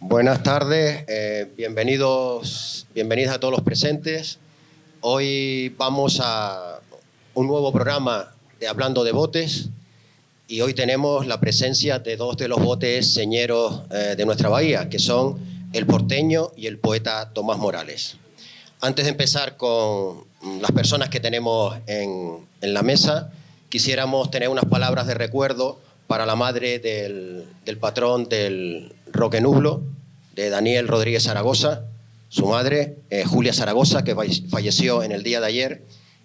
Buenas tardes, bienvenidas a todos los presentes. Hoy vamos a un nuevo programa de Hablando de Botes y hoy tenemos la presencia de dos de los botes señeros de nuestra bahía, que son el porteño y el poeta Tomás Morales. Antes de empezar con las personas que tenemos en la mesa, quisiéramos tener unas palabras de recuerdo para la madre del patrón del Roque Nublo, de Daniel Rodríguez Zaragoza, su madre, Julia Zaragoza, que falleció en el día de ayer,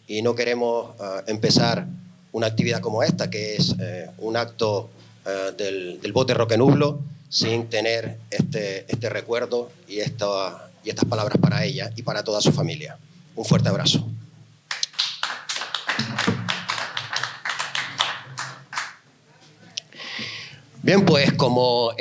y no queremos empezar una actividad como esta, que es un acto del bote Roque Nublo, sin tener este recuerdo y estas palabras para ella y para toda su familia. Un fuerte abrazo. Bien, pues como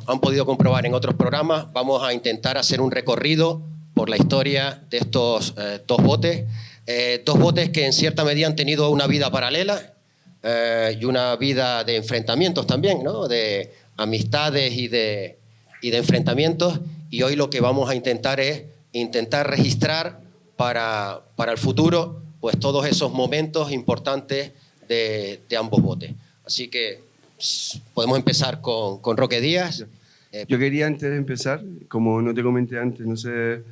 han podido comprobar en otros programas, vamos a intentar hacer un recorrido por la historia de estos dos botes que en cierta medida han tenido una vida paralela y una vida de enfrentamientos también, ¿no? De amistades y de enfrentamientos, y hoy lo que vamos a intentar es registrar para el futuro pues todos esos momentos importantes de ambos botes. Así que podemos empezar con Roque Díaz. Yo quería, antes de empezar, como no te comenté antes, no sé,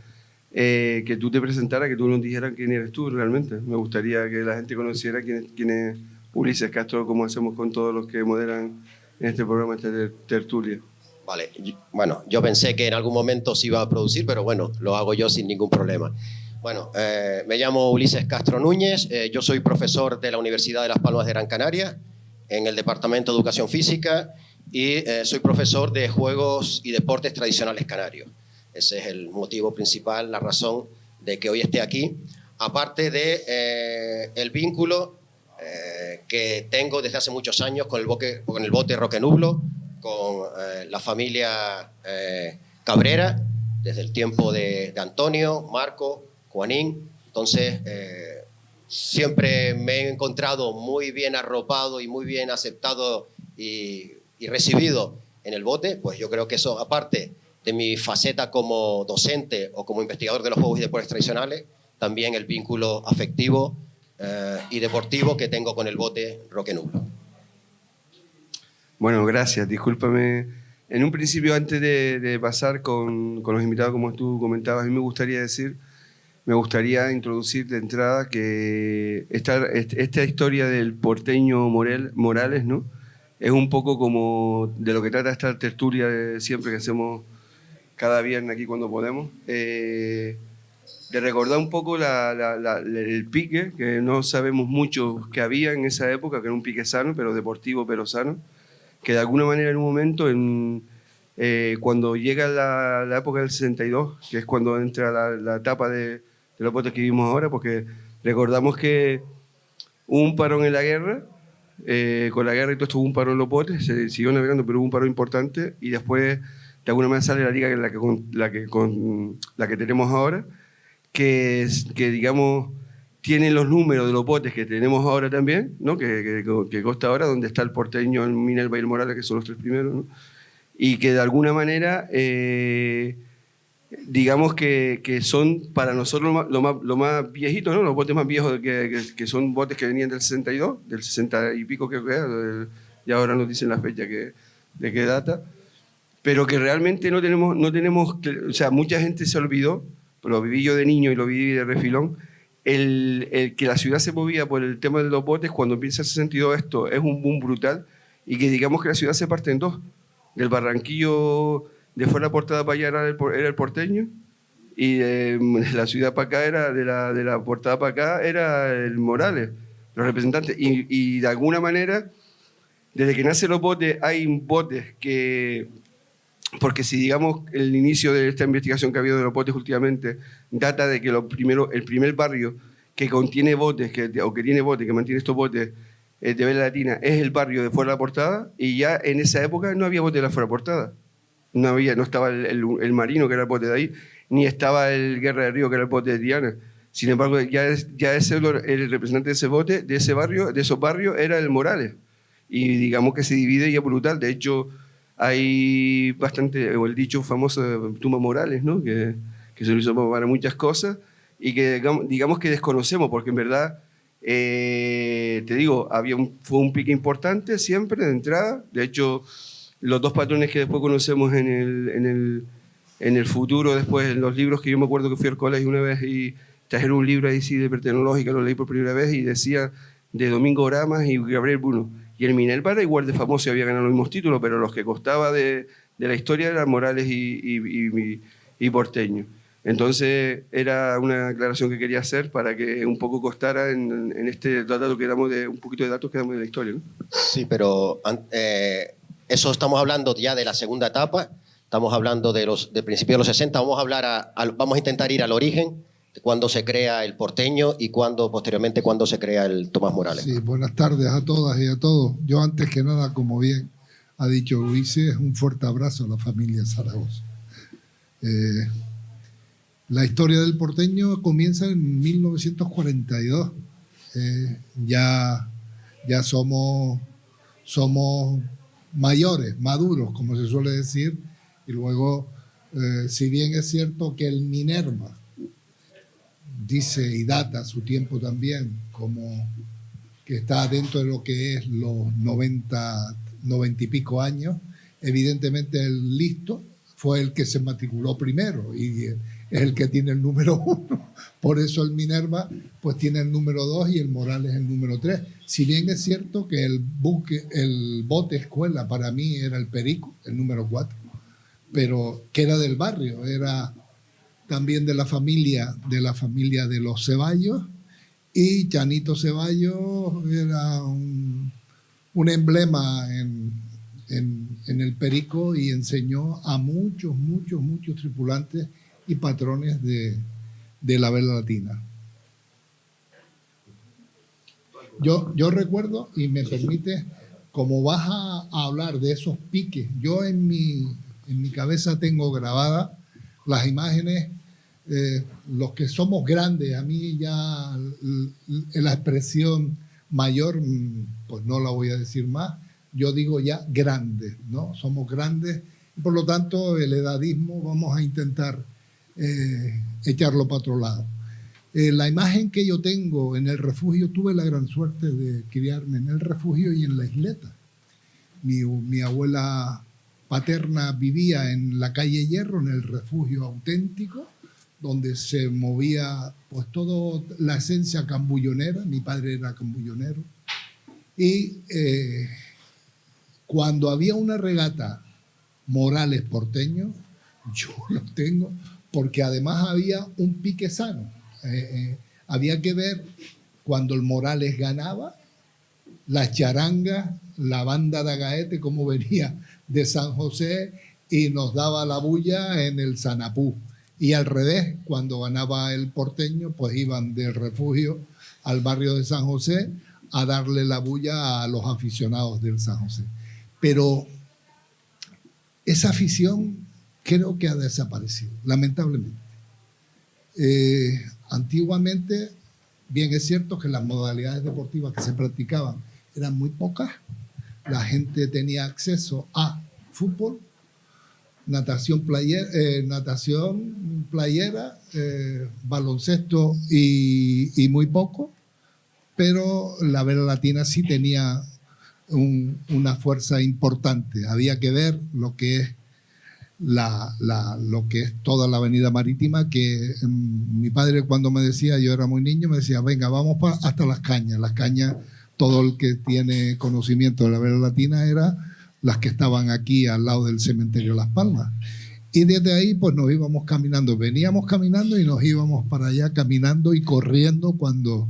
que tú te presentaras, que tú nos dijeras quién eres tú realmente. Me gustaría que la gente conociera quién es Ulises Castro, como hacemos con todos los que moderan en este programa, esta tertulia. Vale, bueno, yo pensé que en algún momento se iba a producir, pero bueno, lo hago yo sin ningún problema. Bueno, me llamo Ulises Castro Núñez, yo soy profesor de la Universidad de Las Palmas de Gran Canaria, en el Departamento de Educación Física, y soy profesor de Juegos y Deportes Tradicionales Canarios. Ese es el motivo principal, la razón de que hoy esté aquí, aparte de el vínculo que tengo desde hace muchos años con el bote Roque Nublo, con la familia Cabrera, desde el tiempo de Antonio, Marco, Juanín. Entonces, siempre me he encontrado muy bien arropado y muy bien aceptado y recibido en el bote. Pues yo creo que eso, aparte de mi faceta como docente o como investigador de los Juegos y Deportes Tradicionales, también el vínculo afectivo y deportivo que tengo con el bote Roque Nublo. Bueno, gracias. Discúlpame. En un principio, antes de pasar con los invitados, como tú comentabas, a mí me gustaría introducir de entrada que esta historia del porteño Morales, ¿no? Es un poco como de lo que trata esta tertulia de siempre que hacemos cada viernes aquí cuando podemos, de recordar un poco el pique, que no sabemos mucho que había en esa época, que era un pique sano, pero deportivo, pero sano, que de alguna manera en un momento, cuando llega la época del 62, que es cuando entra la etapa de los botes que vivimos ahora, porque recordamos que hubo un parón en la guerra, con la guerra y todo esto hubo un parón en los botes, se siguió navegando, pero hubo un parón importante, y después de alguna manera sale la liga, que es la que tenemos ahora, que digamos tiene los números de los botes que tenemos ahora también, ¿no? que consta ahora, donde está el porteño, el Minerva y el Morales, que son los tres primeros, ¿no? Y que de alguna manera digamos que son para nosotros lo más viejito, ¿no? Los botes más viejos, que son botes que venían del 62, del 60 y pico que era, y ahora nos dicen la fecha de qué data, pero que realmente no tenemos, o sea, mucha gente se olvidó, lo viví yo de niño y lo viví de refilón, el que la ciudad se movía por el tema de los botes. Cuando empieza el 62 esto es un boom brutal, y que digamos que la ciudad se parte en dos. Del Barranquillo de fuera de la portada para allá era el porteño, y de la ciudad para acá de la portada para acá era el Morales, los representantes. Y de alguna manera, desde que nacen los botes, hay botes que... Porque si digamos el inicio de esta investigación que ha habido de los botes últimamente data de que el primer barrio que contiene botes, o que tiene botes, que mantiene estos botes de vela latina, es el barrio de Fuera de la Portada, y ya en esa época no había botes de la Fuera de la Portada. No estaba el Marino, que era el bote de ahí, ni estaba el Guerra del Río, que era el bote de Diana. Sin embargo, el representante de ese bote, de esos barrios, era el Morales. Y digamos que se divide y es brutal. De hecho, hay bastante, o el dicho famoso de Tuma Morales, ¿no? Que se lo hizo para muchas cosas y que digamos que desconocemos, porque en verdad, te digo, fue un pique importante siempre de entrada. De hecho, los dos patrones que después conocemos en el futuro, después en los libros, que yo me acuerdo que fui al colegio una vez y trajeron un libro ahí sí, de hipertecnológica, lo leí por primera vez y decía de Domingo Oramas y Gabriel Bruno. Y el Minerva era igual de famoso y había ganado los mismos títulos, pero los que costaba de la historia eran Morales y Porteño. Entonces era una aclaración que quería hacer para que un poco costara en este dato que damos un poquito de datos que damos de la historia, ¿no? Sí, pero eso estamos hablando ya de la segunda etapa, estamos hablando del principio de los 60, vamos a intentar ir al origen, de cuándo se crea el Porteño y posteriormente cuándo se crea el Tomás Morales. Sí, buenas tardes a todas y a todos. Yo antes que nada, como bien ha dicho Ulises, un fuerte abrazo a la familia Zaragoza. La historia del Porteño comienza en 1942. Ya somos mayores, maduros, como se suele decir, y luego, si bien es cierto que el Minerva dice y data su tiempo también, como que está dentro de lo que es los 90 y pico años, evidentemente el listo fue el que se matriculó primero y es el que tiene el número 1. Por eso el Minerva pues tiene el número 2 y el Morales el número 3. Si bien es cierto que el bote escuela para mí era el Perico, el número 4, pero que era del barrio, era también de la familia de los Ceballos, y Chanito Ceballos era un emblema en el Perico y enseñó a muchos tripulantes y patrones de la vela latina. Yo recuerdo, y me permite, como vas a hablar de esos piques, yo en mi cabeza tengo grabadas las imágenes. Los que somos grandes, a mí ya la expresión mayor, pues no la voy a decir más, yo digo ya grandes, ¿no? Somos grandes, y por lo tanto el edadismo vamos a intentar echarlo para otro lado. La imagen que yo tengo en el refugio, tuve la gran suerte de criarme en el refugio y en la isleta. Mi abuela paterna vivía en la calle Hierro, en el refugio auténtico, donde se movía pues toda la esencia cambullonera. Mi padre era cambullonero. Y cuando había una regata Morales Porteño, yo lo tengo, porque además había un pique sano. Había que ver cuando el Morales ganaba, las charangas, la banda de Agaete, como venía de San José y nos daba la bulla en el Sanapú. Y al revés, cuando ganaba el Porteño, pues iban del refugio al barrio de San José a darle la bulla a los aficionados del San José. Pero esa afición creo que ha desaparecido, lamentablemente. Antiguamente, bien es cierto que las modalidades deportivas que se practicaban eran muy pocas. La gente tenía acceso a fútbol, natación playera, baloncesto y muy poco, pero la vela latina sí tenía una fuerza importante. Había que ver lo que es lo que es toda la avenida marítima, que mi padre, cuando me decía, yo era muy niño, me decía, venga, vamos hasta Las Cañas. Las Cañas, todo el que tiene conocimiento de la vela latina era las que estaban aquí al lado del cementerio Las Palmas. Y desde ahí pues nos íbamos caminando, veníamos caminando y nos íbamos para allá caminando y corriendo cuando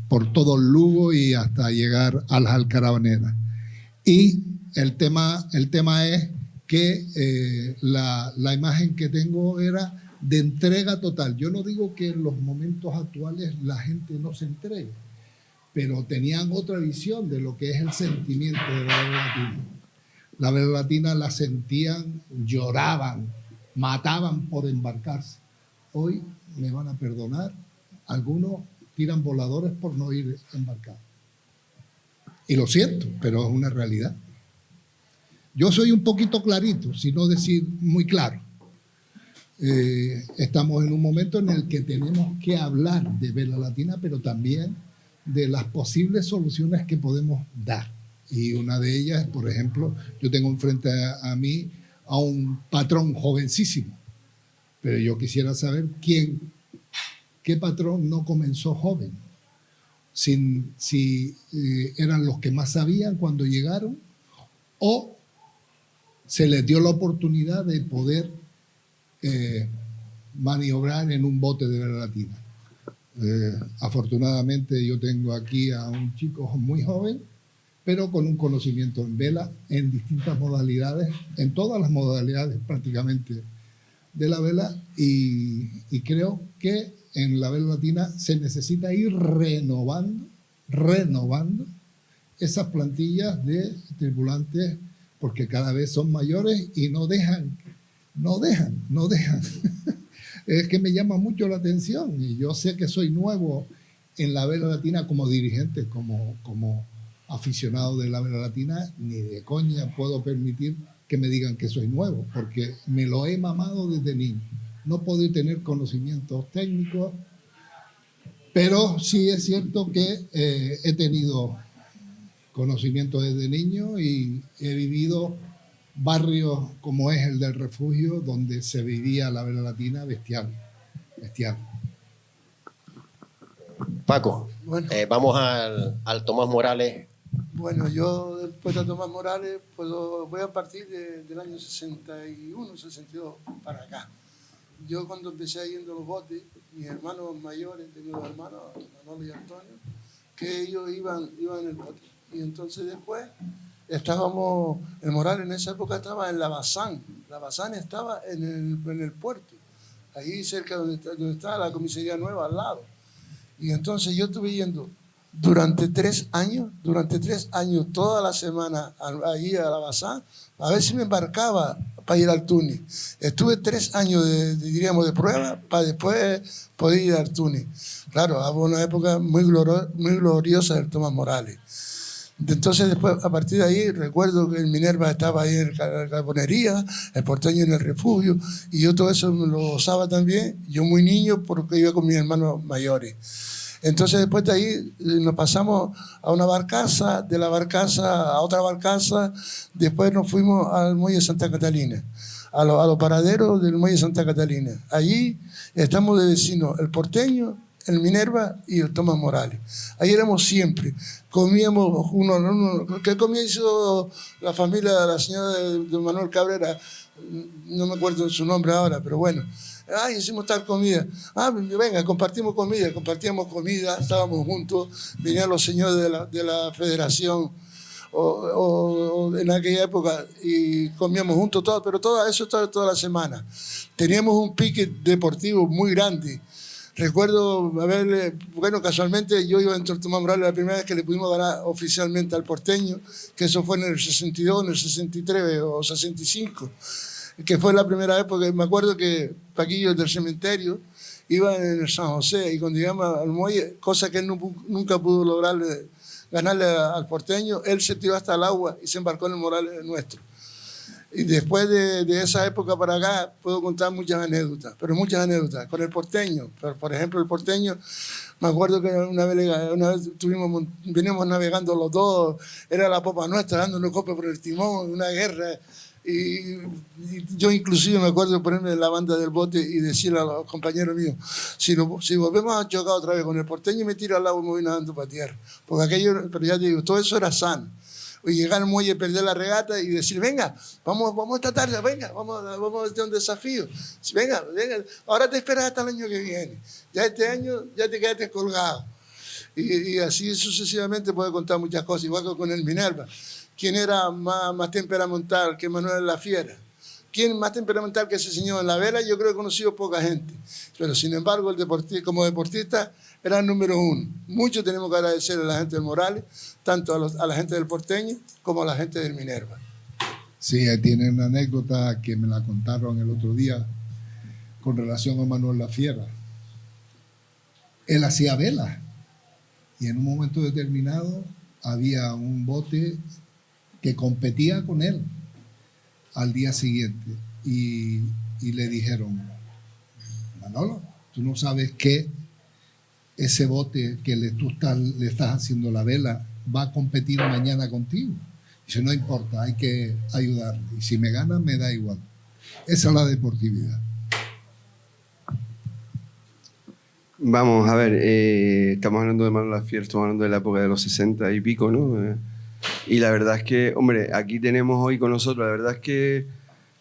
por todo el Lugo y hasta llegar a las Alcarabaneras. Y el tema es que la imagen que tengo era de entrega total. Yo no digo que en los momentos actuales la gente no se entregue, pero tenían otra visión de lo que es el sentimiento de la vela latina. La vela latina la sentían, lloraban, mataban por embarcarse. Hoy, me van a perdonar, algunos tiran voladores por no ir embarcados. Y lo siento, pero es una realidad. Yo soy un poquito clarito, si no decir muy claro. Estamos en un momento en el que tenemos que hablar de Vela Latina, pero también de las posibles soluciones que podemos dar. Y una de ellas, por ejemplo, yo tengo enfrente a mí a un patrón jovencísimo, pero yo quisiera saber qué patrón no comenzó joven, si eran los que más sabían cuando llegaron o se les dio la oportunidad de poder maniobrar en un bote de Vela Latina. Afortunadamente yo tengo aquí a un chico muy joven, pero con un conocimiento en vela en distintas modalidades, en todas las modalidades prácticamente de la vela, y creo que en la Vela Latina se necesita ir renovando esas plantillas de tripulantes, porque cada vez son mayores y no dejan. Es que me llama mucho la atención, y yo sé que soy nuevo en la Vela Latina como dirigente, como aficionado de la Vela Latina, ni de coña puedo permitir que me digan que soy nuevo, porque me lo he mamado desde niño. No puedo tener conocimientos técnicos, pero sí es cierto que he tenido conocimiento desde niño y he vivido barrios como es el del Refugio, donde se vivía la Vela Latina bestial. Paco, Bueno. Vamos al Tomás Morales. Bueno, yo después de Tomás Morales voy a partir del año 61, 62 para acá. Yo cuando empecé yendo a los botes, mis hermanos mayores, tengo dos hermanos, Manolo y Antonio, que ellos iban en el bote. Y entonces después estábamos, el Morales en esa época estaba en la Bazán. La Bazán estaba en el puerto, ahí cerca donde está la comisaría nueva, al lado. Y entonces yo estuve yendo durante 3 años, toda la semana allí a la Bazán, a ver si me embarcaba para ir al Túnez. Estuve 3 años, diríamos, de prueba para después poder ir al Túnez. Claro, hubo una época muy gloriosa del Tomás Morales. Entonces después, a partir de ahí, recuerdo que el Minerva estaba ahí en la carbonería, el Porteño en el Refugio, y yo todo eso lo gozaba también, yo muy niño porque iba con mis hermanos mayores. Entonces después de ahí nos pasamos a una barcaza, de la barcaza a otra barcaza, después nos fuimos al muelle Santa Catalina, a los paraderos del muelle Santa Catalina. Allí estamos de vecinos, el Porteño, el Minerva y el Tomás Morales. Ahí éramos siempre. Comíamos ¿qué comía hizo la familia de la señora de Manuel Cabrera? No me acuerdo su nombre ahora, pero bueno. Ay, hicimos tal comida. Venga, compartimos comida, estábamos juntos, venían los señores de la federación o en aquella época y comíamos juntos todo, pero todo eso estaba toda la semana. Teníamos un pique deportivo muy grande. Recuerdo casualmente yo iba entre el Tomás Morales la primera vez que le pudimos ganar oficialmente al Porteño, que eso fue en el 62, en el 63 o 65, que fue la primera vez, porque me acuerdo que Paquillo del cementerio iba en el San José y cuando llegamos al muelle, cosa que él nunca pudo lograr ganarle al Porteño, él se tiró hasta el agua y se embarcó en el Morales nuestro. Y después de esa época para acá puedo contar muchas anécdotas. Con el Porteño. Por ejemplo, el Porteño, me acuerdo que una vez veníamos navegando los dos, era la popa nuestra, dándonos golpes por el timón, una guerra. Y yo inclusive me acuerdo de ponerme en la banda del bote y decirle a los compañeros míos, si volvemos a chocar otra vez con el Porteño, me tiro al agua y me voy nadando para tierra. Porque aquello, pero ya te digo, todo eso era sano. Y llegar al muelle, perder la regata y decir, venga, vamos esta tarde, venga, vamos a hacer un desafío. Venga, ahora te esperas hasta el año que viene. Ya este año ya te quedaste colgado. Y así sucesivamente puedo contar muchas cosas, igual que con el Minerva. ¿Quién era más temperamental que Manuel La Fiera? ¿Quién más temperamental que ese señor en la vela? Yo creo que he conocido poca gente. Pero sin embargo, como deportista, era el número 1. Mucho tenemos que agradecer a la gente del Morales, tanto a la gente del Porteño como a la gente del Minerva. Sí, tiene una anécdota que me la contaron el otro día con relación a Manuel La Fiera. Él hacía vela y en un momento determinado había un bote que competía con él al día siguiente y le dijeron, Manolo, tú no sabes que ese bote que le estás haciendo la vela va a competir mañana contigo. Dice, no importa, hay que ayudarle. Y si me gana, me da igual. Esa es la deportividad. Vamos a ver, estamos hablando de Manolo Lafier, estamos hablando de la época de los 60 y pico, ¿no? Y la verdad es que, hombre, aquí tenemos hoy con nosotros, la verdad es que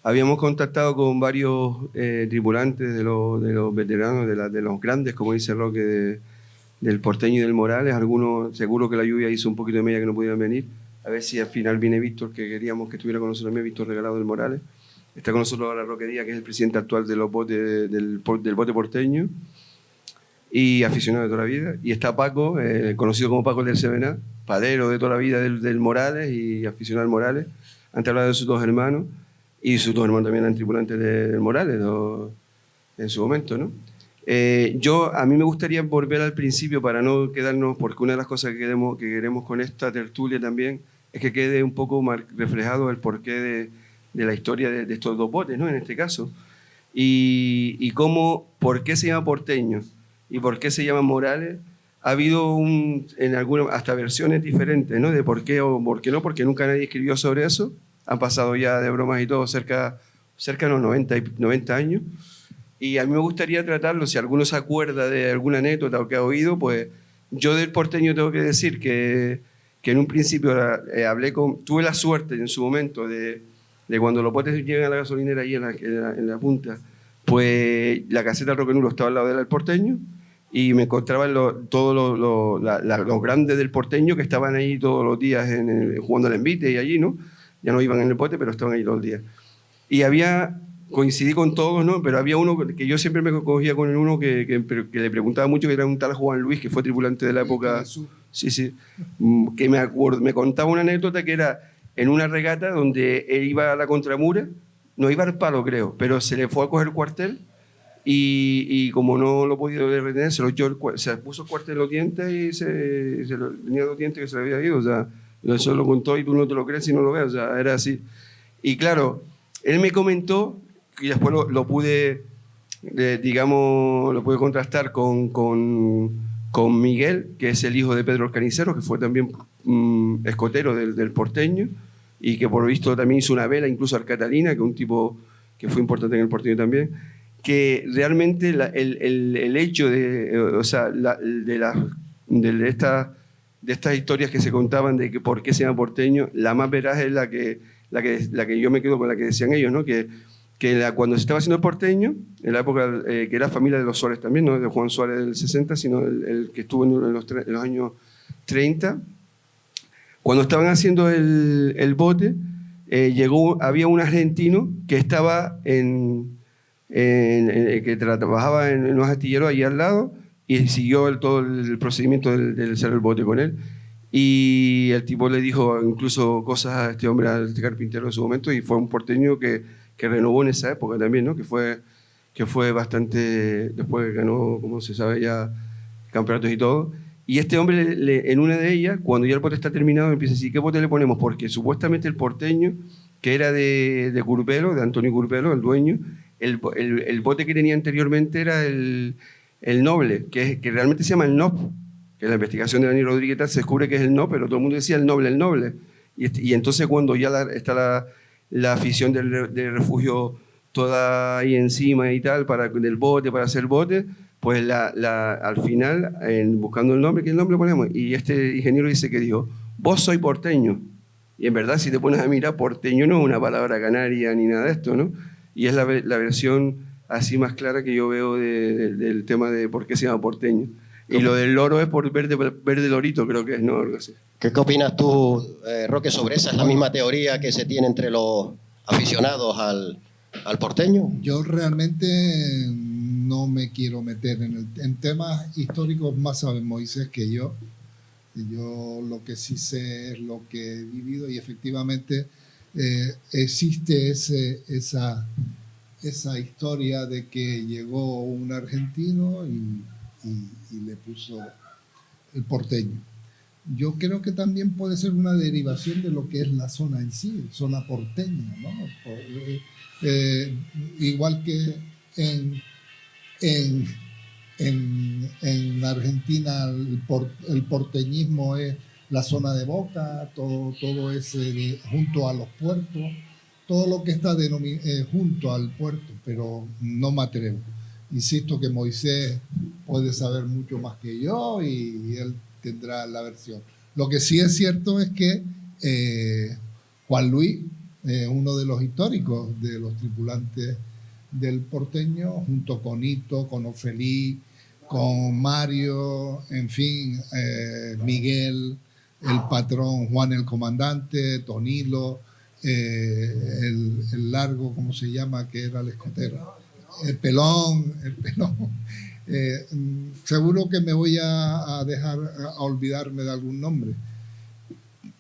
habíamos contactado con varios tripulantes de los veteranos, de los grandes, como dice Roque, del Porteño y del Morales. Algunos, seguro que la lluvia hizo un poquito de media que no pudieran venir. A ver si al final viene Víctor, que queríamos que estuviera con nosotros también, Víctor Regalado del Morales. Está con nosotros ahora Roque Díaz, que es el presidente actual de los botes, del bote porteño y aficionado de toda la vida. Y está Paco, conocido como Paco del Sevená, padero de toda la vida del Morales y aficionado al Morales. Antes hablaba de sus dos hermanos, y sus dos hermanos también eran tripulantes del Morales en su momento, ¿no? A mí me gustaría volver al principio para no quedarnos, porque una de las cosas que queremos con esta tertulia también es que quede un poco reflejado el porqué de la historia de estos dos botes, ¿no? En este caso. Y por qué se llama Porteño y por qué se llama Morales. Ha habido en algunas hasta versiones diferentes, ¿no? De por qué o por qué no, porque nunca nadie escribió sobre eso. Han pasado ya de bromas y todo cerca de los 90 años. Y a mí me gustaría tratarlo, si alguno se acuerda de alguna anécdota o que ha oído, pues yo del Porteño tengo que decir que en un principio tuve la suerte en su momento de cuando los botes llegan a la gasolinera ahí en la punta, pues la caseta Roque Nulo estaba al lado del Porteño y me encontraba todos los grandes del Porteño que estaban ahí todos los días jugando al envite y allí, ¿no? Ya no iban en el bote, pero estaban ahí todos los días. Y coincidí con todos, ¿no? Pero había uno que yo siempre me cogía con uno que le preguntaba mucho, que era un tal Juan Luis, que fue tripulante de la época. Sí. Que me contaba una anécdota que era en una regata donde él iba a la contramura, no iba al palo, creo, pero se le fue a coger el cuartel y como no lo podía retener, se puso el cuartel en los dientes y tenía dos dientes que se le había ido. O sea, eso lo contó y tú no te lo crees si no lo ves. O sea, era así. Y claro, él me comentó, y después lo pude, lo pude contrastar con Miguel, que es el hijo de Pedro el Carnicero, que fue también escotero del Porteño, y que por visto también hizo una vela, incluso al Catalina, que es un tipo que fue importante en el Porteño también, que realmente el hecho de estas historias que se contaban de que por qué se llama Porteño, la más veraz es la que yo me quedo con la que decían ellos, ¿no? Cuando se estaba haciendo el Porteño, en la época que era familia de los Suárez también, no de Juan Suárez del 60, sino el que estuvo en los años 30, cuando estaban haciendo el bote, había un argentino que estaba que trabajaba en unos astilleros allí al lado y siguió todo el procedimiento del hacer el bote con él. Y el tipo le dijo incluso cosas a este hombre, a este carpintero en su momento, y fue un porteño que renovó en esa época también, ¿no? Que fue bastante, después ganó, como se sabe ya, campeonatos y todo. Y este hombre, en una de ellas, cuando ya el bote está terminado, empieza a decir, ¿qué bote le ponemos? Porque supuestamente el porteño, que era de Curvelo, de Antonio Curvelo, el dueño, el bote que tenía anteriormente era el Noble, que realmente se llama el NOP, que en la investigación de Dani Rodríguez se descubre que es el NOP, pero todo el mundo decía el Noble. Y entonces cuando ya está la afición del refugio toda ahí encima y tal, del bote, para hacer bote, pues al final, buscando el nombre, ¿qué nombre ponemos? Y este ingeniero dice que dijo, vos soy porteño. Y en verdad, si te pones a mirar, porteño no es una palabra canaria ni nada de esto, ¿no? Y es la versión así más clara que yo veo del tema de por qué se llama porteño. Y lo del loro es por verde lorito, creo que es, ¿no? Algo así. ¿Qué opinas tú, Roque, sobre esa? ¿Es la misma teoría que se tiene entre los aficionados al porteño? Yo realmente no me quiero meter en temas históricos, más sabe Moisés que yo. Yo lo que sí sé es lo que he vivido y efectivamente existe esa historia de que llegó un argentino y le puso el porteño. yo creo que también puede ser una derivación de lo que es la zona en sí, zona porteña, ¿no? Igual que en, en Argentina el porteñismo es la zona de Boca, todo ese junto a los puertos, todo lo que está junto al puerto, pero no me atrevo. Insisto que Moisés puede saber mucho más que yo y él tendrá la versión. Lo que sí es cierto es que Juan Luis, uno de los históricos de los tripulantes del porteño, junto con Hito, con Ofelí, con Mario, en fin, Miguel, el patrón, Juan el comandante, Tonilo, el largo, ¿cómo se llama? Que era el escotero. El pelón. Seguro que me voy a dejar a olvidarme de algún nombre.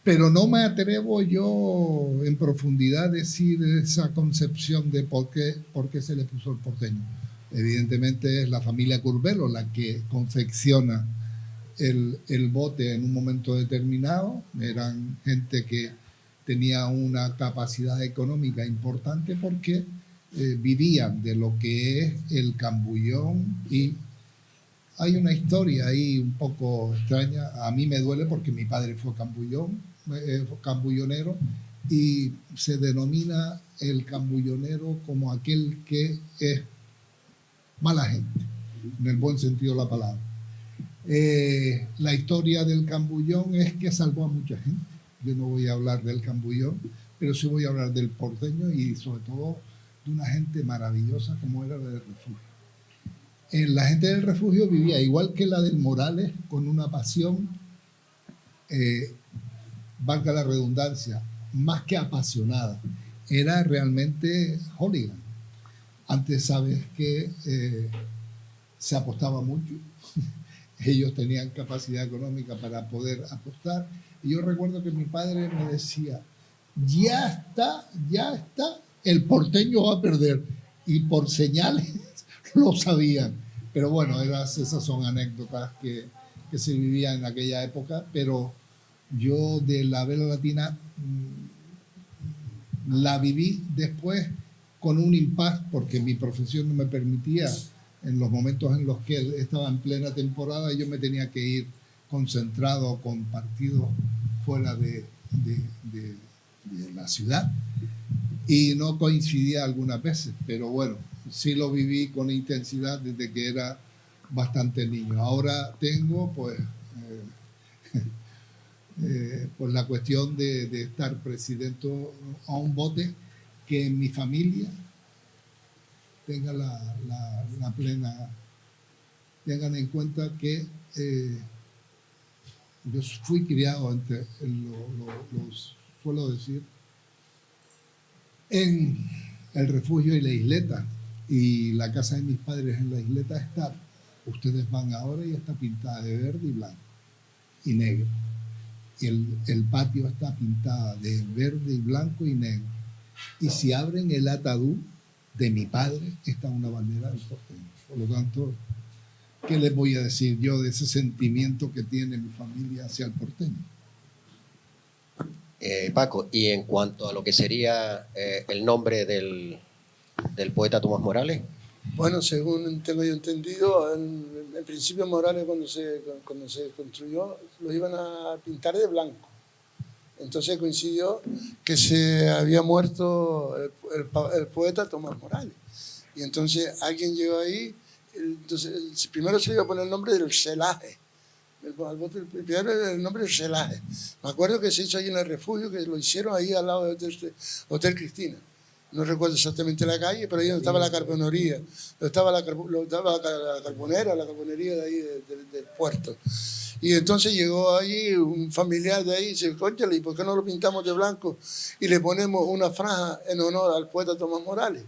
Pero no me atrevo yo en profundidad a decir esa concepción de por qué se le puso el porteño. Evidentemente es la familia Curbelo la que confecciona el bote en un momento determinado. Eran gente que tenía una capacidad económica importante porque vivían de lo que es el cambullón, y hay una historia ahí un poco extraña. A mí me duele porque mi padre fue cambullonero, y se denomina el cambullonero como aquel que es mala gente, en el buen sentido de la palabra. La historia del cambullón es que salvó a mucha gente. Yo no voy a hablar del cambullón, pero sí voy a hablar del porteño y sobre todo de una gente maravillosa como era la del refugio. La gente del refugio vivía igual que la del Morales, con una pasión, valga la redundancia, más que apasionada. Era realmente hooligan. Antes sabes que se apostaba mucho. Ellos tenían capacidad económica para poder apostar. Y yo recuerdo que mi padre me decía, ya está, el porteño va a perder. Y por señales lo sabían. Pero bueno, esas son anécdotas que se vivían en aquella época. Pero yo de la vela latina la viví después con un impasse, porque mi profesión no me permitía, en los momentos en los que él estaba en plena temporada, yo me tenía que ir concentrado con partidos fuera de la ciudad, y no coincidía algunas veces, pero bueno, sí lo viví con intensidad desde que era bastante niño. Ahora tengo pues la cuestión de estar presidente a un bote que en mi familia tenga la plena. Tengan en cuenta que yo fui criado, lo suelo decir, en el refugio y la isleta, y la casa de mis padres en la isleta está, ustedes van ahora y está pintada de verde y blanco y negro. El patio está pintada de verde y blanco y negro. Y si abren el ataúd de mi padre, está una bandera del porteño. Por lo tanto, ¿qué les voy a decir yo de ese sentimiento que tiene mi familia hacia el porteño? Paco, y en cuanto a lo que sería el nombre del poeta Tomás Morales. Bueno, según tengo yo entendido, en principio Morales cuando se construyó lo iban a pintar de blanco. Entonces coincidió que se había muerto el poeta Tomás Morales. Y entonces alguien llegó ahí, entonces primero se le iba a poner el nombre del celaje. Primero era el nombre del celaje. Me acuerdo que se hizo ahí en el refugio, que lo hicieron ahí al lado del Hotel Cristina. No recuerdo exactamente la calle, pero ahí donde estaba la carbonería, donde estaba la carbonería de ahí del puerto. Y entonces llegó ahí un familiar de ahí y dice, cónchale, ¿y por qué no lo pintamos de blanco y le ponemos una franja en honor al poeta Tomás Morales?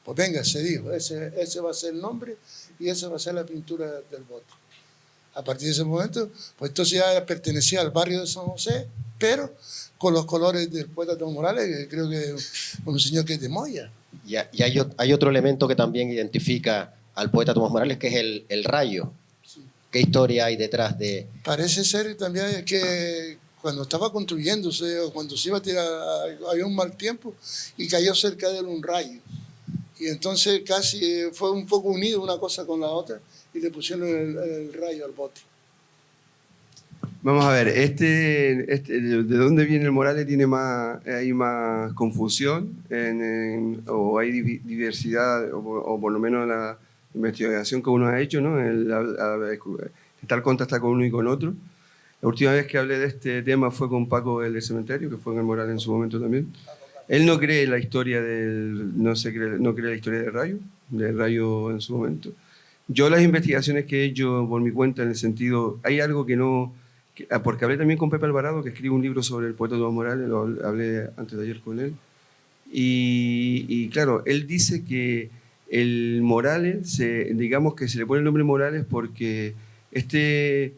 Pues venga, se dijo, ese va a ser el nombre y esa va a ser la pintura del bote. A partir de ese momento, pues entonces ya pertenecía al barrio de San José, pero con los colores del poeta Tomás Morales, que creo que es un señor que es de Moya. Y hay otro elemento que también identifica al poeta Tomás Morales, que es el rayo, ¿Qué historia hay detrás de...? Parece ser también que cuando estaba construyéndose o cuando se iba a tirar, había un mal tiempo y cayó cerca de él un rayo. Y entonces casi fue un poco unido una cosa con la otra y le pusieron el rayo al bote. Vamos a ver, ¿de dónde viene el Morales? Hay más confusión o hay diversidad, o por lo menos la investigación que uno ha hecho, ¿no? Estar contactar con uno y con otro. La última vez que hablé de este tema fue con Paco del Cementerio, que fue en el Morales en su momento también. Él no cree la historia no cree la historia del rayo en su momento. Yo las investigaciones que he hecho por mi cuenta, en el sentido, hay algo que no... porque hablé también con Pepe Alvarado, que escribe un libro sobre el poeta Tomás Morales, lo hablé antes de ayer con él, y claro, él dice que el Morales, digamos que se le pone el nombre Morales porque este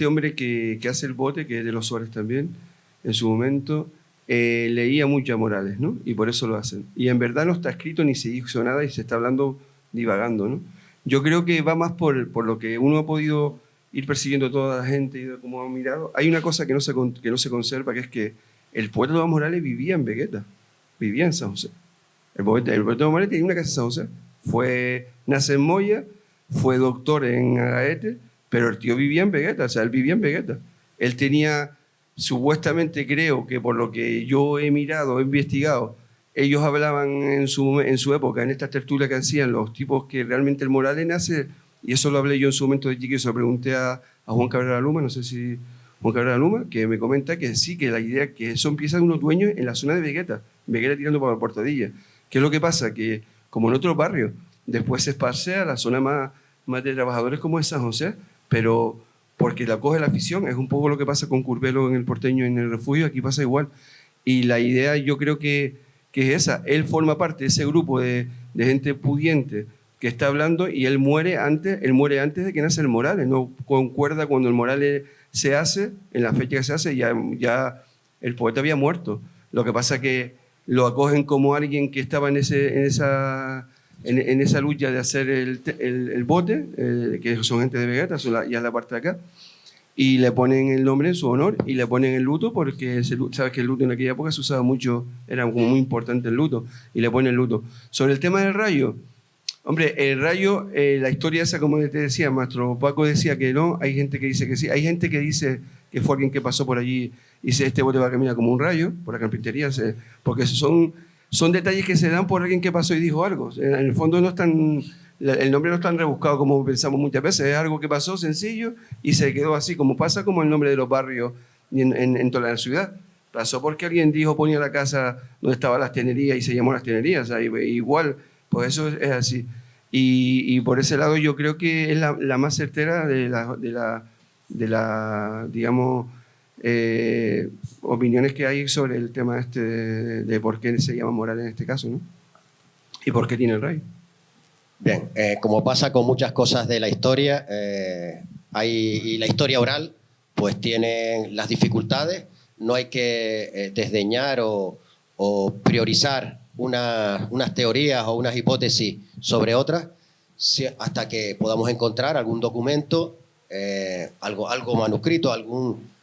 hombre que hace el bote, que es de los Suárez también, en su momento, leía mucho a Morales, ¿no? Y por eso lo hacen. Y en verdad no está escrito ni se hizo nada y se está hablando divagando, ¿no? Yo creo que va más por lo que uno ha podido ir persiguiendo a toda la gente y cómo ha mirado. Hay una cosa que no se conserva, que es que el poeta Tomás Morales vivía en Vegueta, vivía en San José. El poeta Tomás Morales tenía una casa en San José. Nace en Moya, fue doctor en Agaete, pero el tío vivía en Vegueta, o sea, él vivía en Vegueta. Él tenía, supuestamente creo que por lo que yo he mirado, he investigado, ellos hablaban en su época, en estas tertulias que hacían los tipos, que realmente el Morales nace, y eso lo hablé yo en su momento de chiquillo, se lo pregunté a Juan Cabrera Luma, no sé si Juan Cabrera Luma, que me comenta que sí, que la idea que eso empieza de unos dueños en la zona de Vegueta tirando por la Portadilla. ¿Qué es lo que pasa? Que como en otros barrios, después se esparce a la zona más de trabajadores como es San José, pero porque la coge la afición, es un poco lo que pasa con Curbelo en el Porteño, en el Refugio, aquí pasa igual. Y la idea yo creo que es esa, él forma parte de ese grupo de gente pudiente que está hablando y él muere antes de que nace el Morales, no concuerda cuando el Morales se hace, en la fecha que se hace, ya el poeta había muerto. Lo que pasa que lo acogen como alguien que estaba en esa lucha de hacer el bote, que son gente de Vegueta, ya es la parte de acá, y le ponen el nombre en su honor y le ponen el luto porque sabes que el luto en aquella época se usaba mucho, era como muy importante el luto, y le ponen el luto. Sobre el tema del rayo, hombre, el rayo, la historia esa, como te decía, Maestro Paco decía que no, hay gente que dice que sí, hay gente que dice que fue alguien que pasó por allí y dice, este bote va a caminar como un rayo, por la carpintería, porque son detalles que se dan por alguien que pasó y dijo algo. En el fondo el nombre no es tan rebuscado como pensamos muchas veces, es algo que pasó sencillo y se quedó así, como pasa como el nombre de los barrios en toda la ciudad. Pasó porque alguien dijo, ponía la casa donde estaban las tenerías y se llamó las tenerías, o sea, igual, pues eso es así. Y por ese lado yo creo que es la más certera de la digamos, opiniones que hay sobre el tema de por qué se llama Morales en este caso, ¿no? Y por qué tiene el rayo. Bien, como pasa con muchas cosas de la historia, y la historia oral, pues tiene las dificultades, no hay que desdeñar o priorizar unas teorías o unas hipótesis sobre otras, hasta que podamos encontrar algún documento, algo manuscrito, algún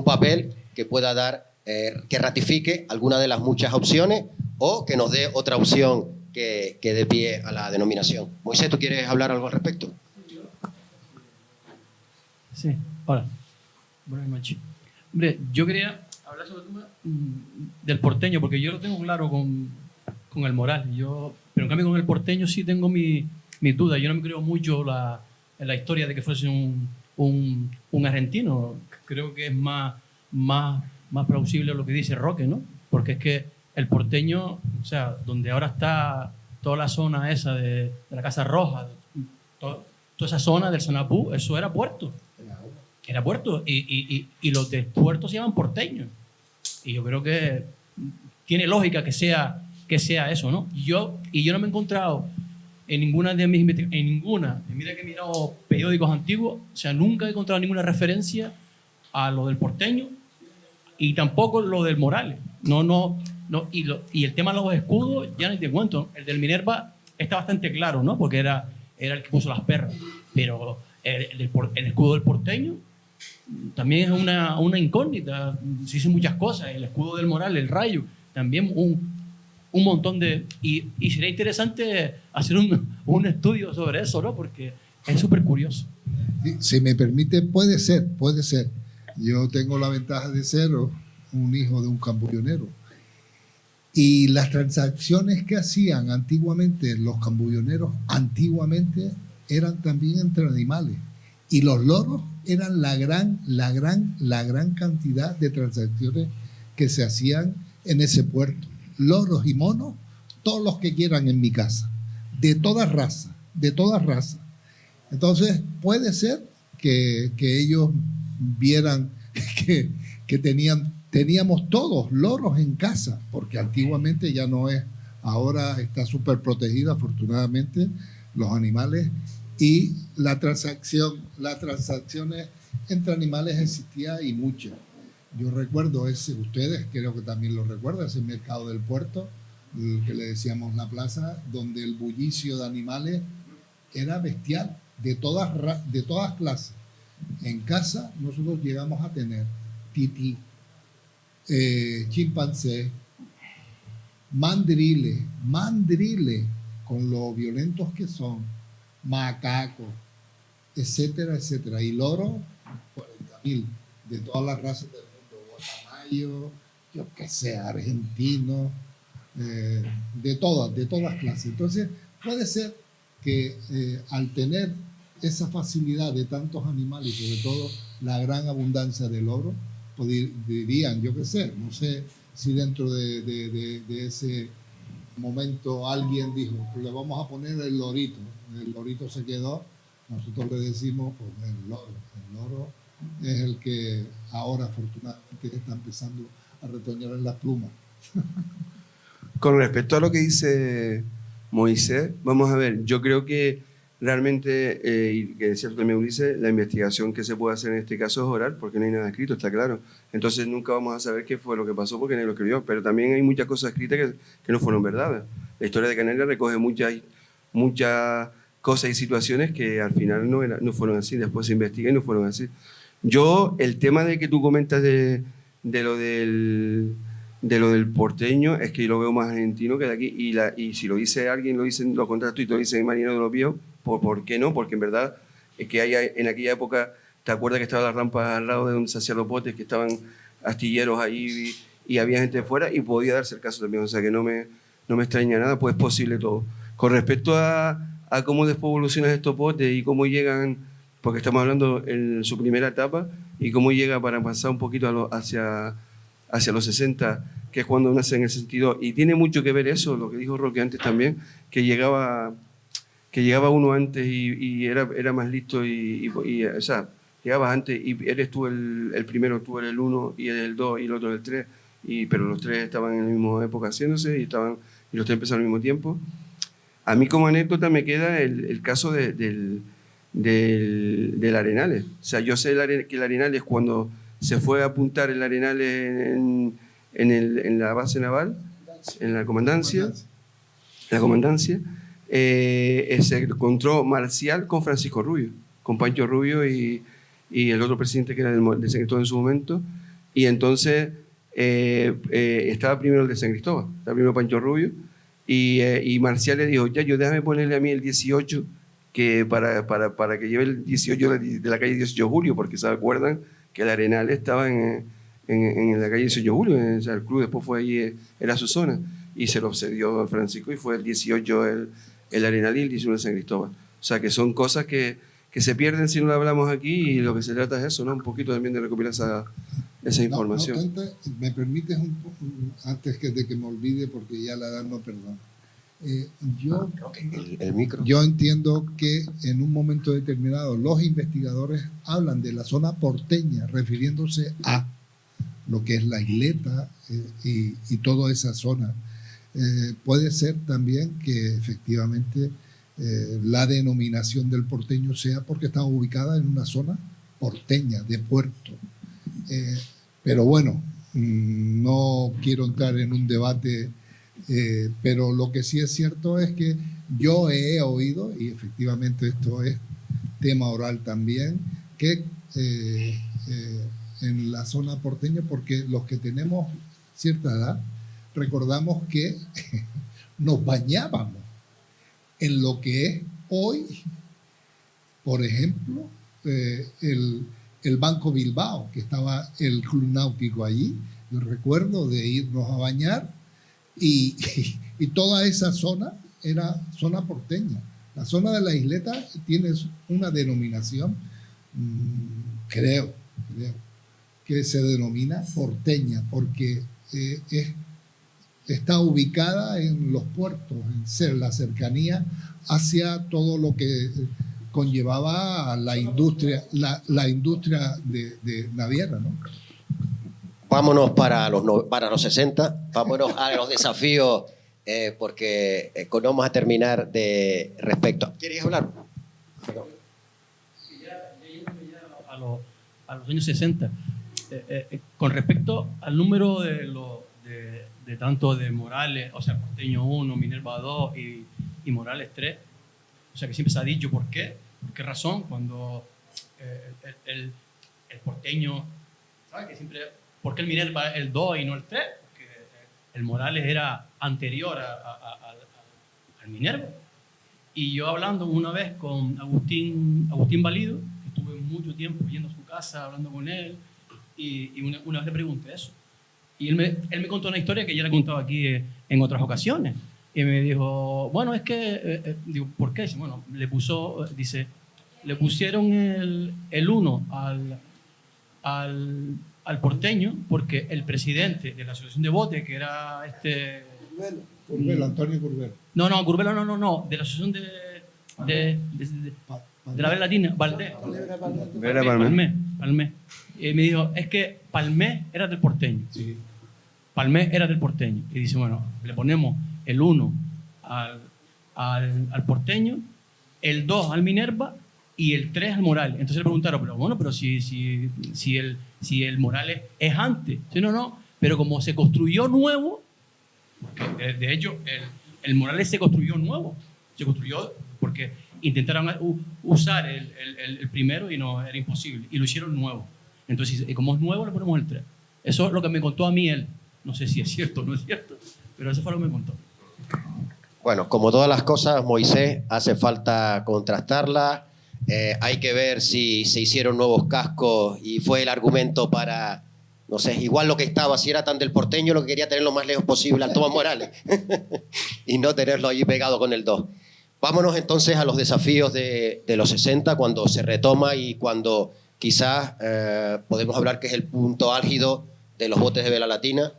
papel que pueda dar, que ratifique alguna de las muchas opciones o que nos dé otra opción que dé pie a la denominación. Moisés, ¿tú quieres hablar algo al respecto? Sí, hola. Buenas noches. Hombre, yo quería hablar sobre el tema del porteño, porque yo lo tengo claro con el Morales. Pero en cambio con el porteño sí tengo mis dudas. Yo no me creo mucho en la historia de que fuese un argentino. Creo que es más plausible lo que dice Roque, ¿no? Porque es que el porteño, o sea, donde ahora está toda la zona esa de la Casa Roja, toda esa zona del Sanapú, eso era puerto. Era puerto. Y los del puerto se llaman porteños. Y yo creo que tiene lógica que sea eso, ¿no? Y yo no me he encontrado en ninguna de mis investigaciones, mira que he mirado periódicos antiguos, o sea, nunca he encontrado ninguna referencia a lo del porteño y tampoco lo del Morales. No, y el tema de los escudos, ya no te cuento, el del Minerva está bastante claro, ¿no? Porque era era el que puso las perras. Pero el escudo del porteño también es una incógnita. Se dicen muchas cosas. El escudo del Moral, el rayo, también un montón de... Y sería interesante hacer un estudio sobre eso, ¿no? Porque es súper curioso. Si me permite, puede ser. Yo tengo la ventaja de ser un hijo de un cambullonero. Y las transacciones que hacían antiguamente los cambulloneros, eran también entre animales. Y los loros eran la gran cantidad de transacciones que se hacían en ese puerto. Loros y monos, todos los que quieran en mi casa, de todas razas. Entonces, puede ser que ellos vieran que teníamos todos loros en casa, porque antiguamente ya no es, ahora está súper protegida afortunadamente los animales, y las transacciones entre animales existía y muchas. Yo recuerdo ustedes creo que también lo recuerdan, ese mercado del puerto, el que le decíamos la plaza, donde el bullicio de animales era bestial, de todas clases. En casa nosotros llegamos a tener tití, chimpancé, mandriles, con lo violentos que son, macacos, etcétera, etcétera. Y loros, 40.000, de todas las razas del mundo, guacamayo, yo qué sé, argentino, de todas clases. Entonces, puede ser que al tener esa facilidad de tantos animales y sobre todo la gran abundancia de loros, dirían, yo qué sé, no sé si dentro de ese momento alguien dijo, pues le vamos a poner el lorito se quedó, nosotros le decimos, pues el loro es el que ahora afortunadamente está empezando a retoñar en las plumas. Con respecto a lo que dice Moisés, vamos a ver, yo creo que realmente, y que decía también Ulises, la investigación que se puede hacer en este caso es oral, porque no hay nada escrito, está claro. Entonces nunca vamos a saber qué fue lo que pasó porque nadie lo escribió, pero también hay muchas cosas escritas que no fueron verdades. La historia de Canarias recoge muchas cosas y situaciones que al final no fueron así, después se investiga y no fueron así. Yo, el tema de que tú comentas de lo del porteño, es que yo lo veo más argentino que de aquí, y si lo dice alguien, lo contrato y lo dice Marino de los Viejos, ¿por qué no? Porque en verdad es que en aquella época, ¿te acuerdas que estaba la rampa al lado de donde se hacían los botes, que estaban astilleros ahí y había gente de fuera y podía darse el caso también? O sea que no me extraña nada, pues es posible todo. Con respecto a cómo después evolucionan estos botes y cómo llegan, porque estamos hablando en su primera etapa, y cómo llega para pasar un poquito hacia los 60, que es cuando nace en el sentido, y tiene mucho que ver eso, lo que dijo Roque antes también, que llegaba uno antes y era más listo, o sea, llegabas antes y eres tú el primero, tú eres el 1 y eres el 2 y el otro el 3, pero los 3 estaban en la misma época haciéndose y los 3 empezaron al mismo tiempo. A mí como anécdota me queda el caso del Arenales. O sea, yo sé que el Arenales, cuando se fue a apuntar el Arenales en la base naval, en la comandancia, se encontró Marcial con Francisco Rubio, con Pancho Rubio y el otro presidente que era del San Cristóbal en su momento, y entonces estaba primero el de San Cristóbal, estaba primero Pancho Rubio, y Marcial le dijo, ya, déjame ponerle a mí el 18, que para que lleve el 18 de la calle 18 de Julio, porque se acuerdan que el Arenal estaba en la calle 18 de Julio, o sea, el club después fue allí, era su zona, y se lo cedió a Francisco, y fue el 18 el Arenal y el 19 San Cristóbal. O sea, que son cosas que se pierden si no lo hablamos aquí, y lo que se trata es eso, ¿no? Un poquito también de recopilar esa información. Me permites antes de que me olvide, porque ya la edad no perdona. Yo entiendo que en un momento determinado los investigadores hablan de la zona porteña, refiriéndose a lo que es la isleta y toda esa zona. Puede ser también que efectivamente la denominación del porteño sea porque está ubicada en una zona porteña, de puerto. Pero bueno, no quiero entrar en un debate, pero lo que sí es cierto es que Yo he oído, y efectivamente esto es tema oral también, que en la zona porteña, porque los que tenemos cierta edad, recordamos que nos bañábamos en lo que es hoy, por ejemplo, el Banco Bilbao, que estaba el Club Náutico allí. Yo recuerdo de irnos a bañar y toda esa zona era zona porteña. La zona de la isleta tiene una denominación, creo que se denomina porteña, porque está ubicada en los puertos, en la cercanía hacia todo lo que conllevaba la industria, la industria de naviera, ¿no? Vámonos para los 60, vámonos a los desafíos, porque no vamos a terminar de respecto. ¿Querías hablar? A los años 60, con respecto al número de tanto de Morales, o sea, Porteño 1, Minerva 2 y Morales 3, o sea, que siempre se ha dicho por qué razón, cuando el Porteño, ¿sabes? Que siempre, ¿por qué el Minerva es el 2 y no el 3? Porque el Morales era anterior al Minerva. Y yo hablando una vez con Agustín Valido, que estuve mucho tiempo yendo a su casa, hablando con él, y una vez le pregunté eso. Y él me contó una historia que ya le he contado aquí en otras ocasiones. Y me dijo, bueno, es que, digo, ¿por qué? Dice, bueno, le pusieron el 1 al Porteño porque el presidente de la asociación de bote, que era Curbelo, Antonio Curbelo. No, Curbelo no, de la asociación de la Vela Latina, Valdés. Palmé. Y me dijo, es que Palmé era del Porteño. Sí. Palmé era del Porteño. Y dice, bueno, le ponemos el 1 al Porteño, el 2 al Minerva y el 3 al Morales. Entonces le preguntaron, pero si el Morales es antes. Sí, no, pero como se construyó nuevo, porque de hecho el Morales se construyó nuevo, se construyó porque intentaron usar el primero y no, era imposible, y lo hicieron nuevo. Entonces, como es nuevo, le ponemos el 3. Eso es lo que me contó a mí él. No sé si es cierto o no es cierto, pero eso fue lo que me contó. Bueno, como todas las cosas, Moisés, hace falta contrastarla. Hay que ver si se hicieron nuevos cascos y fue el argumento para, no sé, igual lo que estaba, si era tan del Porteño, lo que quería tener lo más lejos posible al Tomás Morales y no tenerlo ahí pegado con el 2. Vámonos entonces a los desafíos de los 60, cuando se retoma y cuando quizás podemos hablar que es el punto álgido de los botes de vela latina,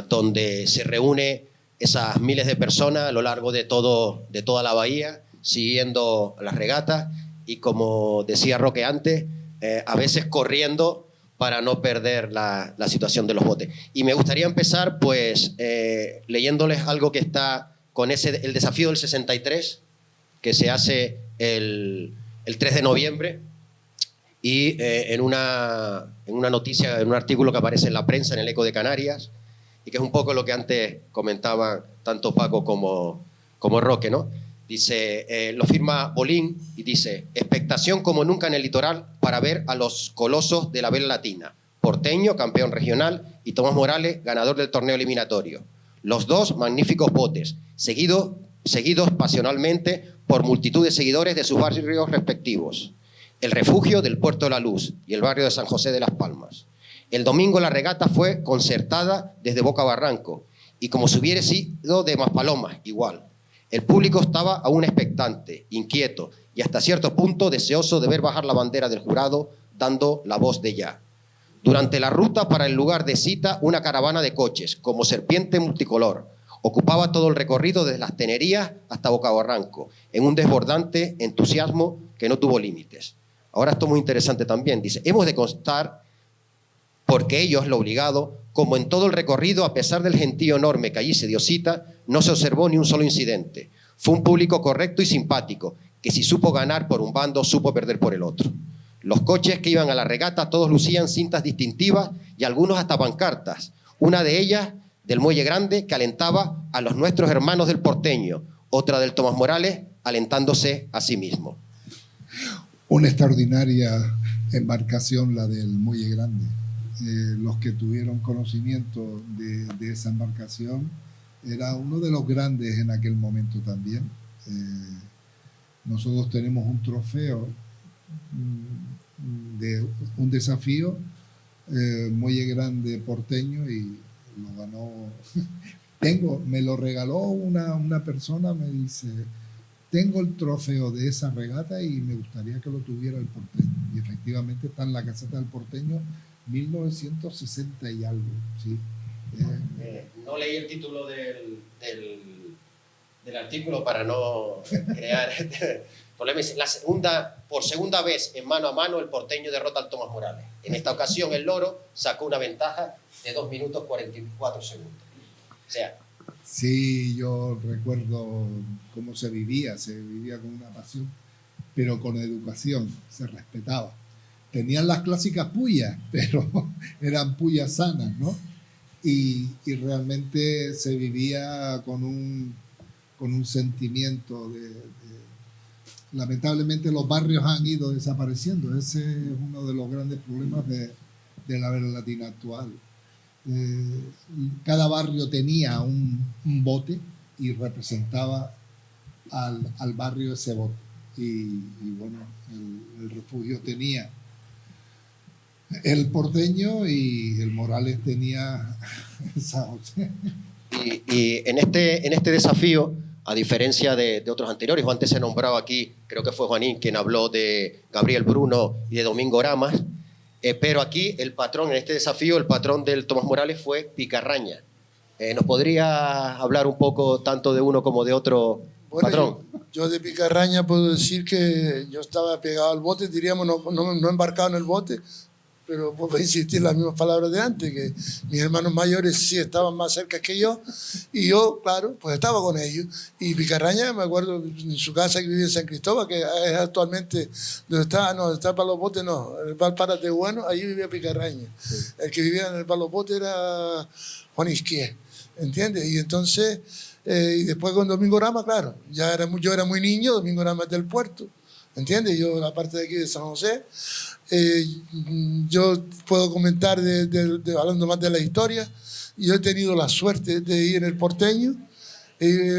donde se reúne esas miles de personas a lo largo de toda la bahía, siguiendo las regatas y, como decía Roque antes, a veces corriendo para no perder la situación de los botes. Y me gustaría empezar pues leyéndoles algo que está con el desafío del 63, que se hace el 3 de noviembre, y en una noticia, en un artículo que aparece en la prensa, en el Eco de Canarias, y que es un poco lo que antes comentaban tanto Paco como Roque, ¿no? Dice, lo firma Bolín y dice, expectación como nunca en el litoral para ver a los colosos de la vela latina, Porteño, campeón regional, y Tomás Morales, ganador del torneo eliminatorio. Los dos magníficos botes, seguidos pasionalmente por multitud de seguidores de sus barrios respectivos. El Refugio del Puerto de la Luz y el barrio de San José de las Palmas. El domingo la regata fue concertada desde Boca Barranco y como si hubiera sido de Maspalomas, igual. El público estaba aún expectante, inquieto y hasta cierto punto deseoso de ver bajar la bandera del jurado dando la voz de ya. Durante la ruta para el lugar de cita, una caravana de coches, como serpiente multicolor, ocupaba todo el recorrido desde las Tenerías hasta Boca Barranco, en un desbordante entusiasmo que no tuvo límites. Ahora esto es muy interesante también. Dice, hemos de constar, porque ello es lo obligado, como en todo el recorrido, a pesar del gentío enorme que allí se dio cita, no se observó ni un solo incidente. Fue un público correcto y simpático, que si supo ganar por un bando, supo perder por el otro. Los coches que iban a la regata todos lucían cintas distintivas y algunos hasta pancartas. Una de ellas, del Muelle Grande, que alentaba a los nuestros hermanos del Porteño, otra del Tomás Morales, alentándose a sí mismo. Una extraordinaria embarcación, la del Muelle Grande. Los que tuvieron conocimiento de esa embarcación, era uno de los grandes en aquel momento también. Nosotros tenemos un trofeo de un desafío, Muelle Grande porteño, y lo ganó. Me lo regaló una persona, me dice, tengo el trofeo de esa regata y me gustaría que lo tuviera el porteño. Y efectivamente está en la caseta del porteño, 1960 y algo, ¿sí? No leí el título del artículo para no crear problemas. Por segunda vez en mano a mano el porteño derrota al Tomás Morales. En esta ocasión el Loro sacó una ventaja de 2 minutos 44 segundos. O sea, sí, yo recuerdo cómo se vivía con una pasión, pero con educación, se respetaba. Tenían las clásicas pullas, pero eran pullas sanas, ¿no? Y realmente se vivía con un sentimiento lamentablemente los barrios han ido desapareciendo. Ese es uno de los grandes problemas de la Vela Latina actual. Cada barrio tenía un bote y representaba al barrio ese bote. Y bueno, el refugio tenía el porteño y el Morales tenía esa bote. Y en este desafío, a diferencia de otros anteriores, o antes se nombraba aquí, creo que fue Juanín quien habló de Gabriel Bruno y de Domingo Ramas, pero aquí el patrón, en este desafío, el patrón del Tomás Morales fue Picarraña. ¿Nos podría hablar un poco tanto de uno como de otro patrón? Yo de Picarraña puedo decir que yo estaba pegado al bote, diríamos, no embarcado en el bote, pero puedo insistir las mismas palabras de antes, que mis hermanos mayores sí estaban más cerca que yo, y yo, claro, pues estaba con ellos. Y Picarraña, me acuerdo, en su casa que vivía en San Cristóbal, que es actualmente donde está para los botes, no, el Val Párate Bueno, allí vivía Picarraña. Sí. El que vivía en el Palo Bote era Juan Isquier, ¿entiendes? Y entonces, y después con Domingo Rama, claro, yo era muy niño, Domingo Rama es del puerto, ¿entiendes? Yo, la parte de aquí de San José. Yo puedo comentar, hablando más de la historia, yo he tenido la suerte de ir en el porteño,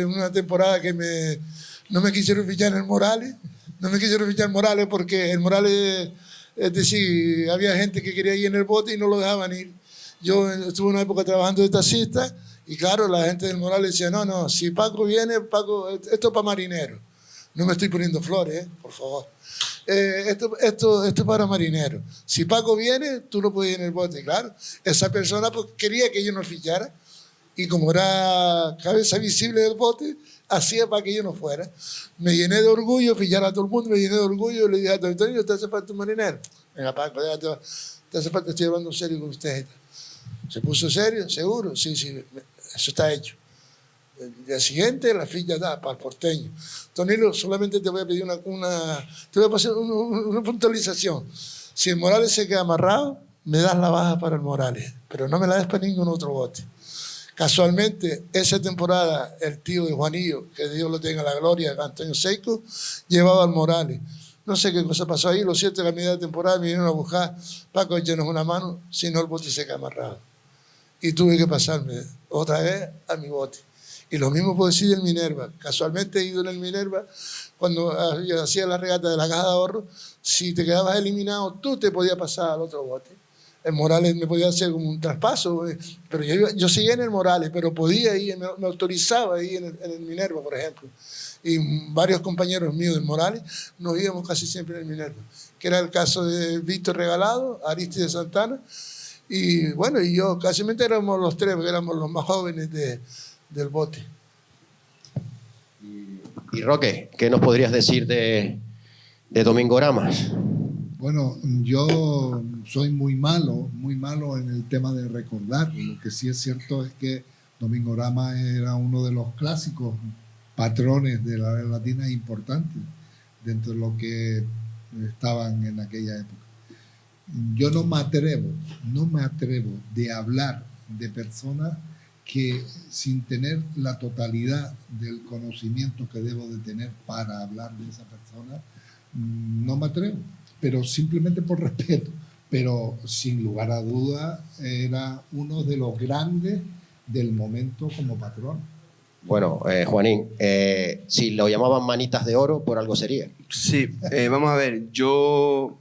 una temporada que no me quisieron fichar en el Morales, porque el Morales, es decir, había gente que quería ir en el bote y no lo dejaban ir. Yo estuve una época trabajando de taxista y claro, la gente del Morales decía, no, si Paco viene, esto es para marineros. No me estoy poniendo flores, por favor. Esto es para marineros. Si Paco viene, tú no puedes ir en el bote. Claro, esa persona pues, quería que yo no fichara y como era cabeza visible del bote, hacía para que yo no fuera. Me llené de orgullo, fichar a todo el mundo, me llené de orgullo y le dije a don Antonio, ¿te hace falta un marinero? Venga, Paco, te hace falta, estoy hablando serio con usted. ¿Se puso serio? ¿Seguro? Sí, eso está hecho. El día siguiente la ficha da para el porteño. Tonilo, solamente te voy a pedir te voy a pasar una puntualización. Si el Morales se queda amarrado, me das la baja para el Morales, pero no me la des para ningún otro bote. Casualmente, esa temporada, el tío de Juanillo, que Dios lo tenga la gloria, Antonio Seico, llevaba al Morales. No sé qué cosa pasó ahí, lo cierto es que a mitad de temporada me vinieron a buscar, Paco, échenos una mano, si no el bote se queda amarrado. Y tuve que pasarme otra vez a mi bote. Y lo mismo puedo decir del Minerva. Casualmente he ido en el Minerva, cuando yo hacía la regata de la caja de ahorro, si te quedabas eliminado, tú te podías pasar al otro bote. El Morales me podía hacer como un traspaso, pero yo seguía en el Morales, pero podía ir, me autorizaba ir en el Minerva, por ejemplo. Y varios compañeros míos del Morales nos íbamos casi siempre en el Minerva, que era el caso de Víctor Regalado, Aristides Santana, y bueno, y yo casi éramos los tres, porque éramos los más jóvenes del bote. Y Roque, ¿qué nos podrías decir de Domingo Ramas? Bueno, yo soy muy malo en el tema de recordar. Lo que sí es cierto es que Domingo Ramas era uno de los clásicos patrones de la Vela Latina importantes dentro de lo que estaban en aquella época. Yo no me atrevo de hablar de personas que sin tener la totalidad del conocimiento que debo de tener para hablar de esa persona, no me atrevo, pero simplemente por respeto. Pero sin lugar a duda era uno de los grandes del momento como patrón. Bueno, Juanín, si lo llamaban manitas de oro, por algo sería. Sí, vamos a ver, yo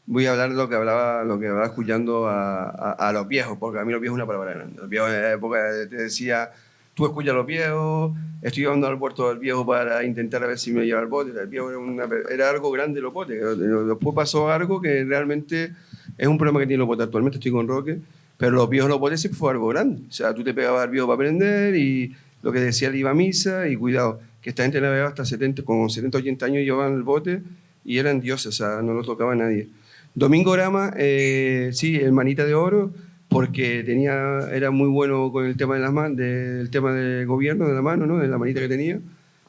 voy a hablar de lo que hablaba escuchando a los viejos, porque a mí los viejos es una palabra grande. Los viejos en la época te decía, tú escuchas a los viejos, estoy llevando al puerto del viejo para intentar a ver si me lleva al bote. El viejo era algo grande los botes. Después pasó algo que realmente es un problema que tiene los botes actualmente, estoy con Roque, pero los viejos los botes siempre fue algo grande. O sea, tú te pegabas al viejo para aprender y lo que decía él iba a misa y cuidado, que esta gente navegaba hasta 70, con 70, 80 años llevaban el bote y eran dioses, o sea, no lo tocaba nadie. Domingo Grama, sí, el manita de oro, porque era muy bueno con el tema del tema del gobierno, de la mano, ¿no? De la manita que tenía.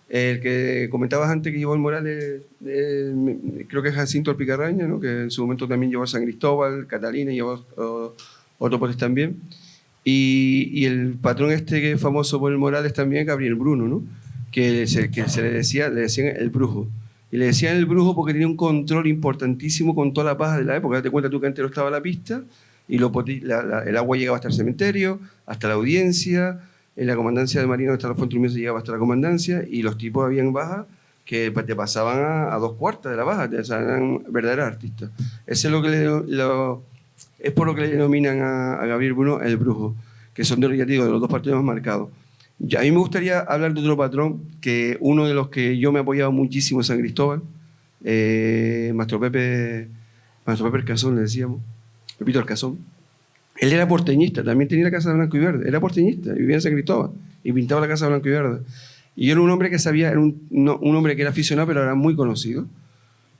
El que comentabas antes que llevó el Morales, creo que es Jacinto Alpicarraña, ¿no? Que en su momento también llevó a San Cristóbal, Catalina, y llevó otros botes también. Y el patrón este que es famoso por el Morales también, Gabriel Bruno, ¿no? Que se le decían el brujo. Y le decían el brujo porque tenía un control importantísimo con toda la paja de la época. Date cuenta tú que antes no estaba la pista y el agua llegaba hasta el cementerio, hasta la audiencia, en la comandancia de Marino hasta los Fontrumiosos llegaba hasta la comandancia y los tipos habían bajas que te pasaban a 2/4 de la baja, o sea, eran verdaderos artistas. Ese es es por lo que le denominan a Gabriel Bruno el brujo, que son ya digo, de los dos partidos más marcados. A mí me gustaría hablar de otro patrón, que uno de los que yo me apoyaba muchísimo en San Cristóbal, Mastro Pepe Arcazón, le decíamos, Pepito Arcazón. Él era porteñista, también tenía la casa de blanco y verde, era porteñista, vivía en San Cristóbal y pintaba la casa de blanco y verde. Y yo era un hombre que sabía, era un hombre que era aficionado, pero era muy conocido.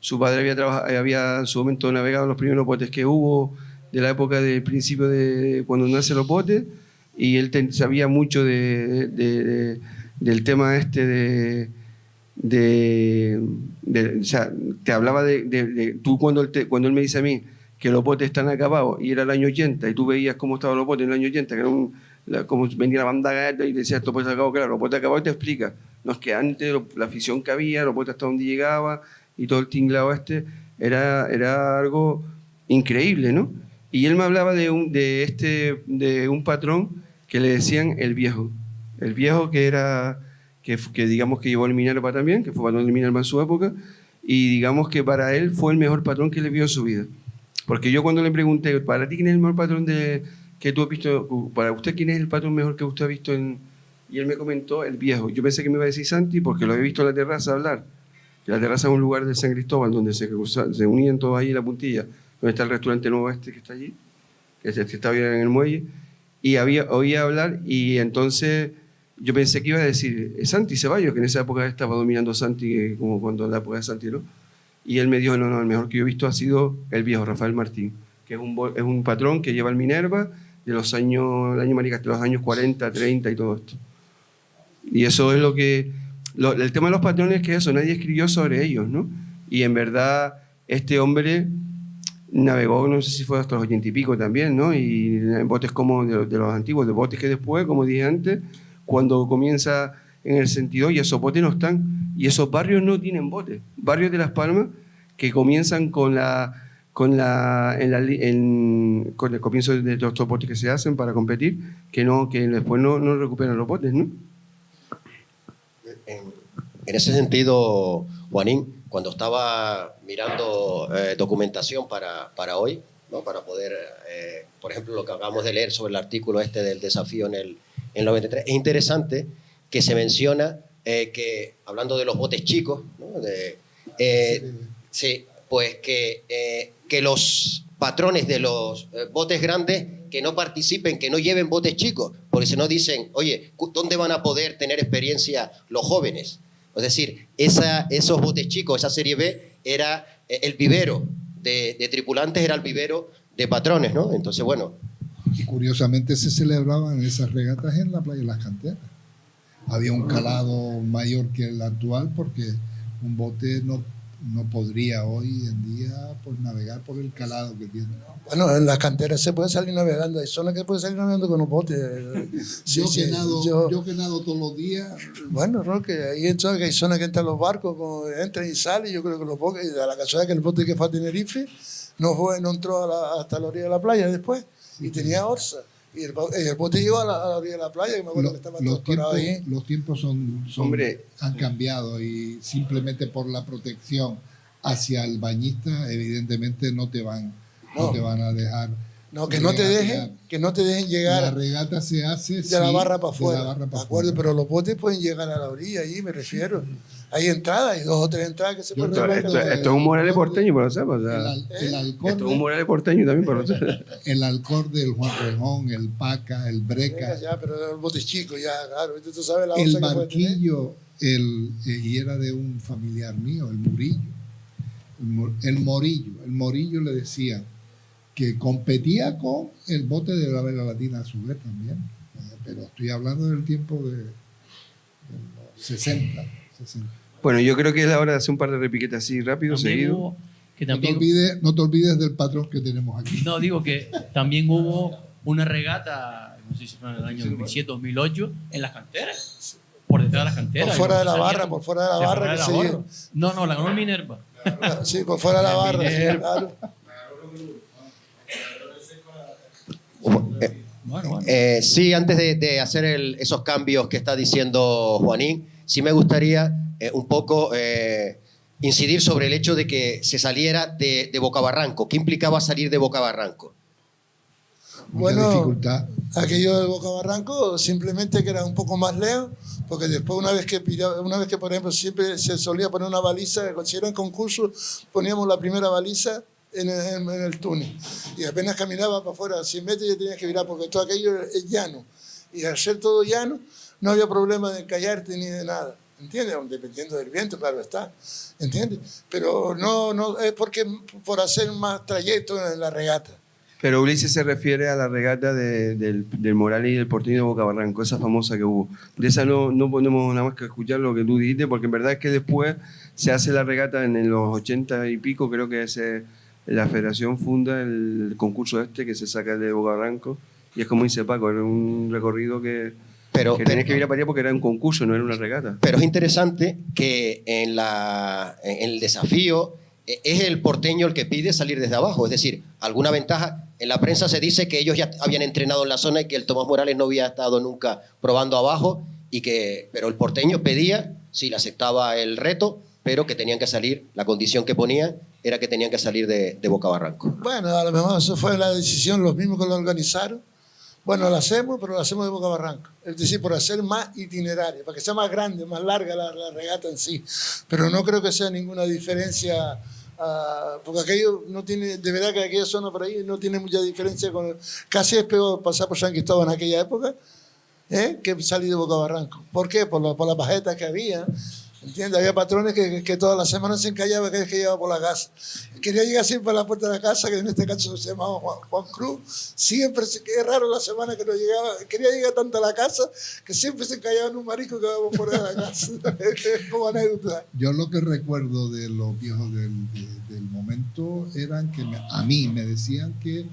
Su padre había en su momento navegado en los primeros botes que hubo de la época del principio de cuando nacen los botes, y él sabía mucho del tema este o sea, te hablaba tú cuando él me dice a mí que los botes están acabados y era el año 80 y tú veías cómo estaban los botes en el año 80, que era como venía la banda gata y decía esto pues acabado, claro, los botes acabados, y te explica, no es que antes la afición que había, los botes hasta donde llegaba y todo el tinglado era algo increíble, ¿no? Y él me hablaba de un patrón que le decían el viejo que digamos que llevó el Minerva también, que fue patrón del Minerva en su época, y digamos que para él fue el mejor patrón que le vio en su vida. Porque yo cuando le pregunté, ¿para ti quién es el mejor patrón que tú has visto? ¿Para usted quién es el patrón mejor que usted ha visto? Y él me comentó el viejo. Yo pensé que me iba a decir Santi porque lo había visto en la terraza hablar. La terraza es un lugar de San Cristóbal donde se unían todos ahí en la puntilla, donde está el restaurante nuevo que está allí, que está bien en el muelle. Y oía hablar y entonces yo pensé que iba a decir Santi Ceballos, que en esa época estaba dominando Santi, como cuando en la época de Santi, ¿no? Y él me dijo, no, el mejor que yo he visto ha sido el viejo Rafael Martín, que es un patrón que lleva el Minerva de los años 40, 30 y todo esto. Y eso es el tema de los patrones es que eso, nadie escribió sobre ellos, ¿no? Y en verdad este hombre navegó, no sé si fue hasta los 80 y pico también, ¿no? Y en botes como de los antiguos, de botes que después, como dije antes, cuando comienza en el sentido, y esos botes no están, y esos barrios no tienen botes. Barrios de Las Palmas que comienzan con el comienzo de los botes que se hacen para competir, que después no recuperan los botes, ¿no? En ese sentido, Juanín, cuando estaba mirando documentación para hoy, ¿no? Para poder, por ejemplo, lo que acabamos de leer sobre el artículo del desafío en el 93, es interesante que se menciona que, hablando de los botes chicos, ¿no? Sí, pues que los patrones de los botes grandes que no participen, que no lleven botes chicos, porque si no dicen, oye, ¿dónde van a poder tener experiencia los jóvenes? Es decir, esos botes chicos, esa serie B, era el vivero de tripulantes, era el vivero de patrones, ¿no? Entonces, bueno. Y curiosamente se celebraban esas regatas en la playa de las Canteras. Había un calado mayor que el actual porque un bote no no podría hoy en día pues, navegar por el calado que tiene. Bueno, en las canteras se puede salir navegando, hay zonas que pueden salir navegando con los botes. Yo que nado todos los días. Bueno, Roque, ahí entonces hay zonas que entran los barcos, entran y salen, yo creo que los botes, a la casualidad que el bote que fue a Tenerife no entró hasta la orilla de la playa después, y tenía orza. Y el bote llegó a la orilla de la playa, que me acuerdo que estaba todo parado ahí. Los tiempos han cambiado y simplemente por la protección hacia el bañista, evidentemente no te van a dejar. No, que no te dejen llegar. La regata se hace de la barra para afuera. De acuerdo, pero los botes pueden llegar a la orilla, ahí me refiero. Hay entradas, hay 2 o 3 entradas que se pueden Esto es un Morales porteño, por lo sepas. El alcor, esto es un Morales porteño también, por lo sepas. El alcor del Juan Rejón, el Paca, el Breca. Ya, pero el bote es chico, ya, claro. Tú sabes la El onza que puede tener. barquillo, y era de un familiar mío, el Murillo. El Morillo le decía que competía con el bote de la Vela Latina a su vez también. Pero estoy hablando del tiempo de los 60. Bueno, yo creo que es la hora de hacer un par de repiquetes así rápido, seguido. No te olvides del patrón que tenemos aquí. No, digo que también hubo una regata, no sé si fue en el año 2007-2008, en las canteras. Por detrás de las canteras. Por fuera de la barra, por fuera de la barra. No, la ganó Minerva. Sí, por fuera de la barra. Sí, claro. Bueno. Sí, antes de hacer esos cambios que está diciendo Juanín, sí me gustaría un poco incidir sobre el hecho de que se saliera de Bocabarranco. ¿Qué implicaba salir de Bocabarranco? Mucha dificultad. Aquello de Bocabarranco simplemente que era un poco más lejos, porque después una vez que por ejemplo siempre se solía poner una baliza, si era en concurso poníamos la primera baliza en el túnel, y apenas caminaba para afuera 100 metros ya tenías que virar, porque todo aquello es llano, y al ser todo llano no había problema de encallarte ni de nada, ¿entiendes? Dependiendo del viento, claro está, ¿entiendes? Pero no es porque por hacer más trayecto en la regata. Pero Ulises se refiere a la regata del Morales y del Porteño de Bocabarranco, esa famosa que hubo. De esa no podemos nada más que escuchar lo que tú dijiste, porque en verdad es que después se hace la regata en los 80 y pico, creo que la federación funda el concurso que se saca de Bocabarranco, y es como dice Paco, era un recorrido que tenías que ir a París porque era un concurso, no era una regata. Pero es interesante que en el desafío es el porteño el que pide salir desde abajo, es decir, alguna ventaja. En la prensa se dice que ellos ya habían entrenado en la zona y que el Tomás Morales no había estado nunca probando abajo, pero el porteño pedía, sí, le aceptaba el reto, pero que tenían que salir, la condición que ponía era que tenían que salir de Bocabarranco. Bueno, a lo mejor eso fue la decisión, los mismos que lo organizaron. Bueno, lo hacemos, pero lo hacemos de Bocabarranco. Es decir, por hacer más itinerario, para que sea más grande, más larga la regata en sí. Pero no creo que sea ninguna diferencia, porque aquello no tiene, de verdad que aquella zona por ahí no tiene mucha diferencia con... Casi es peor pasar por San Cristóbal en aquella época que salir de Bocabarranco. ¿Por qué? Por las pajetas que había. ¿Entiendes? Había patrones que todas las semanas se encallaban cada vez que llegaba por la casa. Quería llegar siempre a la puerta de la casa, que en este caso se llamaba Juan Cruz. Siempre, es raro la semana que no llegaba. Quería llegar tanto a la casa que siempre se encallaba en un marisco que íbamos fuera de la casa. Como anécdota. Yo lo que recuerdo de los viejos del momento eran que a mí me decían que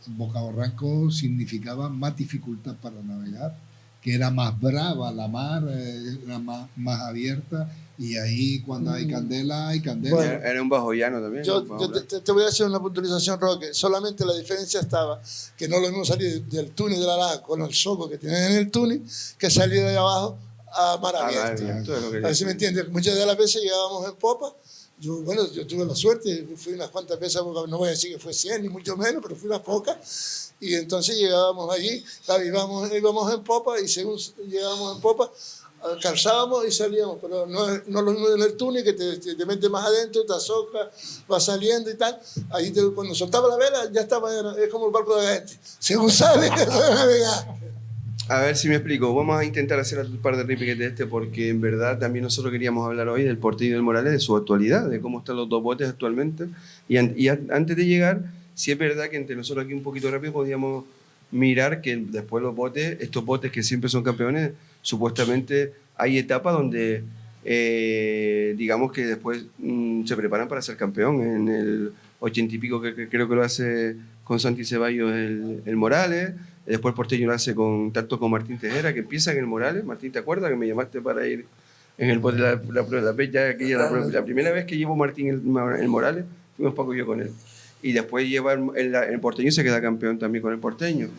Bocabarranco significaba más dificultad para navegar, que era más brava la mar, era más abierta, y ahí cuando hay candela, hay candela. Bueno, era un bajo llano también. Yo te voy a hacer una puntualización, Roque. Solamente la diferencia estaba que no lo mismo salir del túnel de la laga con el soco que tienen en el túnel que salir de ahí abajo a mar abierta. A ver si me entiendes. Muchas de las veces llegábamos en popa. Yo tuve la suerte, fui unas cuantas veces, no voy a decir que fue 100 ni mucho menos, pero fui unas pocas. Y entonces llegábamos allí, íbamos en popa, y según llegábamos en popa, calzábamos y salíamos, pero no lo mismo en el túnel, que te metes más adentro, te azocas, vas saliendo y tal. Ahí cuando soltaba la vela, ya estaba, es como el barco de Gaete. Según sale, A ver si me explico. Vamos a intentar hacer un par de repiquetes porque en verdad también nosotros queríamos hablar hoy del Porteño y del Morales, de su actualidad, de cómo están los dos botes actualmente. Y antes de llegar, sí es verdad que entre nosotros aquí un poquito rápido podíamos mirar que después los botes, estos botes que siempre son campeones, supuestamente hay etapas donde digamos que después se preparan para ser campeón. En el 80 y pico que creo que lo hace con Santi Ceballos el Morales, después el Porteño lo hace tanto con Martín Tejera, que empieza en el Morales. Martín, ¿te acuerdas que me llamaste para ir en el bote la primera vez que llevo Martín el Morales? Fuimos Paco y yo con él. Y después lleva el Porteño y se queda campeón también con el Porteño.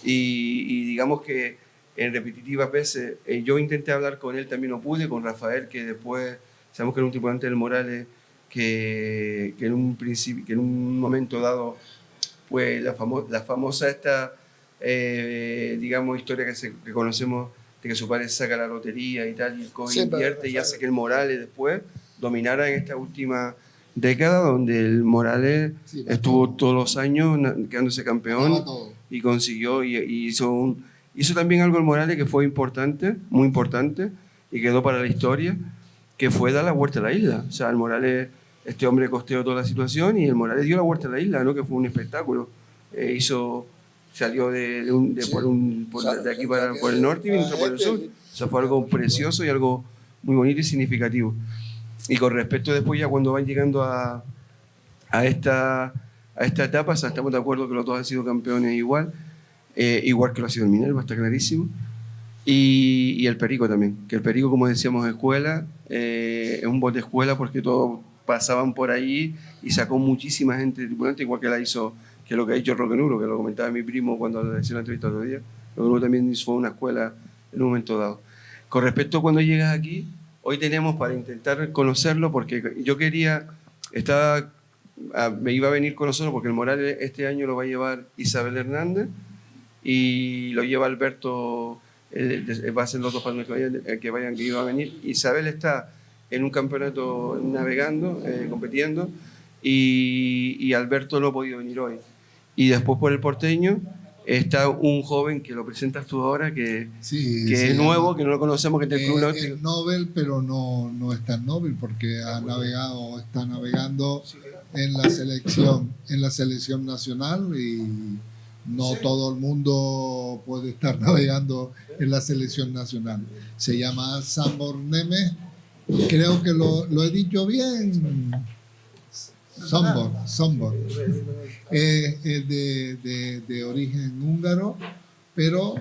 Y digamos que en repetitivas veces yo intenté hablar con él, también no pude, con Rafael, que después sabemos que era un tipo antes del Morales, que en un momento dado, pues la famosa esta, digamos, historia que conocemos de que su padre saca la lotería y tal, y el COVID invierte y hace que el Morales después dominara en esta última década, donde el Morales estuvo todos los años quedándose campeón y consiguió y hizo también algo el Morales que fue importante, muy importante, y quedó para la historia, que fue dar la vuelta a la isla. O sea, el Morales, este hombre costeó toda la situación y el Morales dio la vuelta a la isla, ¿no? Que fue un espectáculo. Salió de aquí por el norte y entró por el sur. O sea, fue algo precioso y algo muy bonito y significativo. Y con respecto después ya cuando van llegando a esta etapa, o sea, estamos de acuerdo que los dos han sido campeones igual que lo ha sido el Minerva, está clarísimo. Y el Perico también, que el Perico, como decíamos, escuela, es un bote escuela porque todos pasaban por ahí y sacó muchísima gente tripulante, igual que lo que ha hecho Roque Nuro, que lo comentaba mi primo cuando le hacía la entrevista otro día. Roque Nuro también hizo una escuela en un momento dado. Con respecto a cuando llegas aquí, hoy tenemos para intentar conocerlo, porque yo me iba a venir con nosotros porque el Morales este año lo va a llevar Isabel Hernández y lo lleva Alberto, va a ser los dos patrones que iban a venir. Isabel está en un campeonato navegando, compitiendo, y Alberto no ha podido venir hoy. Y después por el Porteño está un joven que lo presentas tú ahora, que es nuevo, que no lo conocemos, que está en el Club Náutico. Es Nobel, pero no es tan Nobel porque está navegando en la selección nacional y no todo el mundo puede estar navegando en la selección nacional. Se llama Sambor Nemes, creo que lo he dicho bien. Sombor. Es de origen húngaro, pero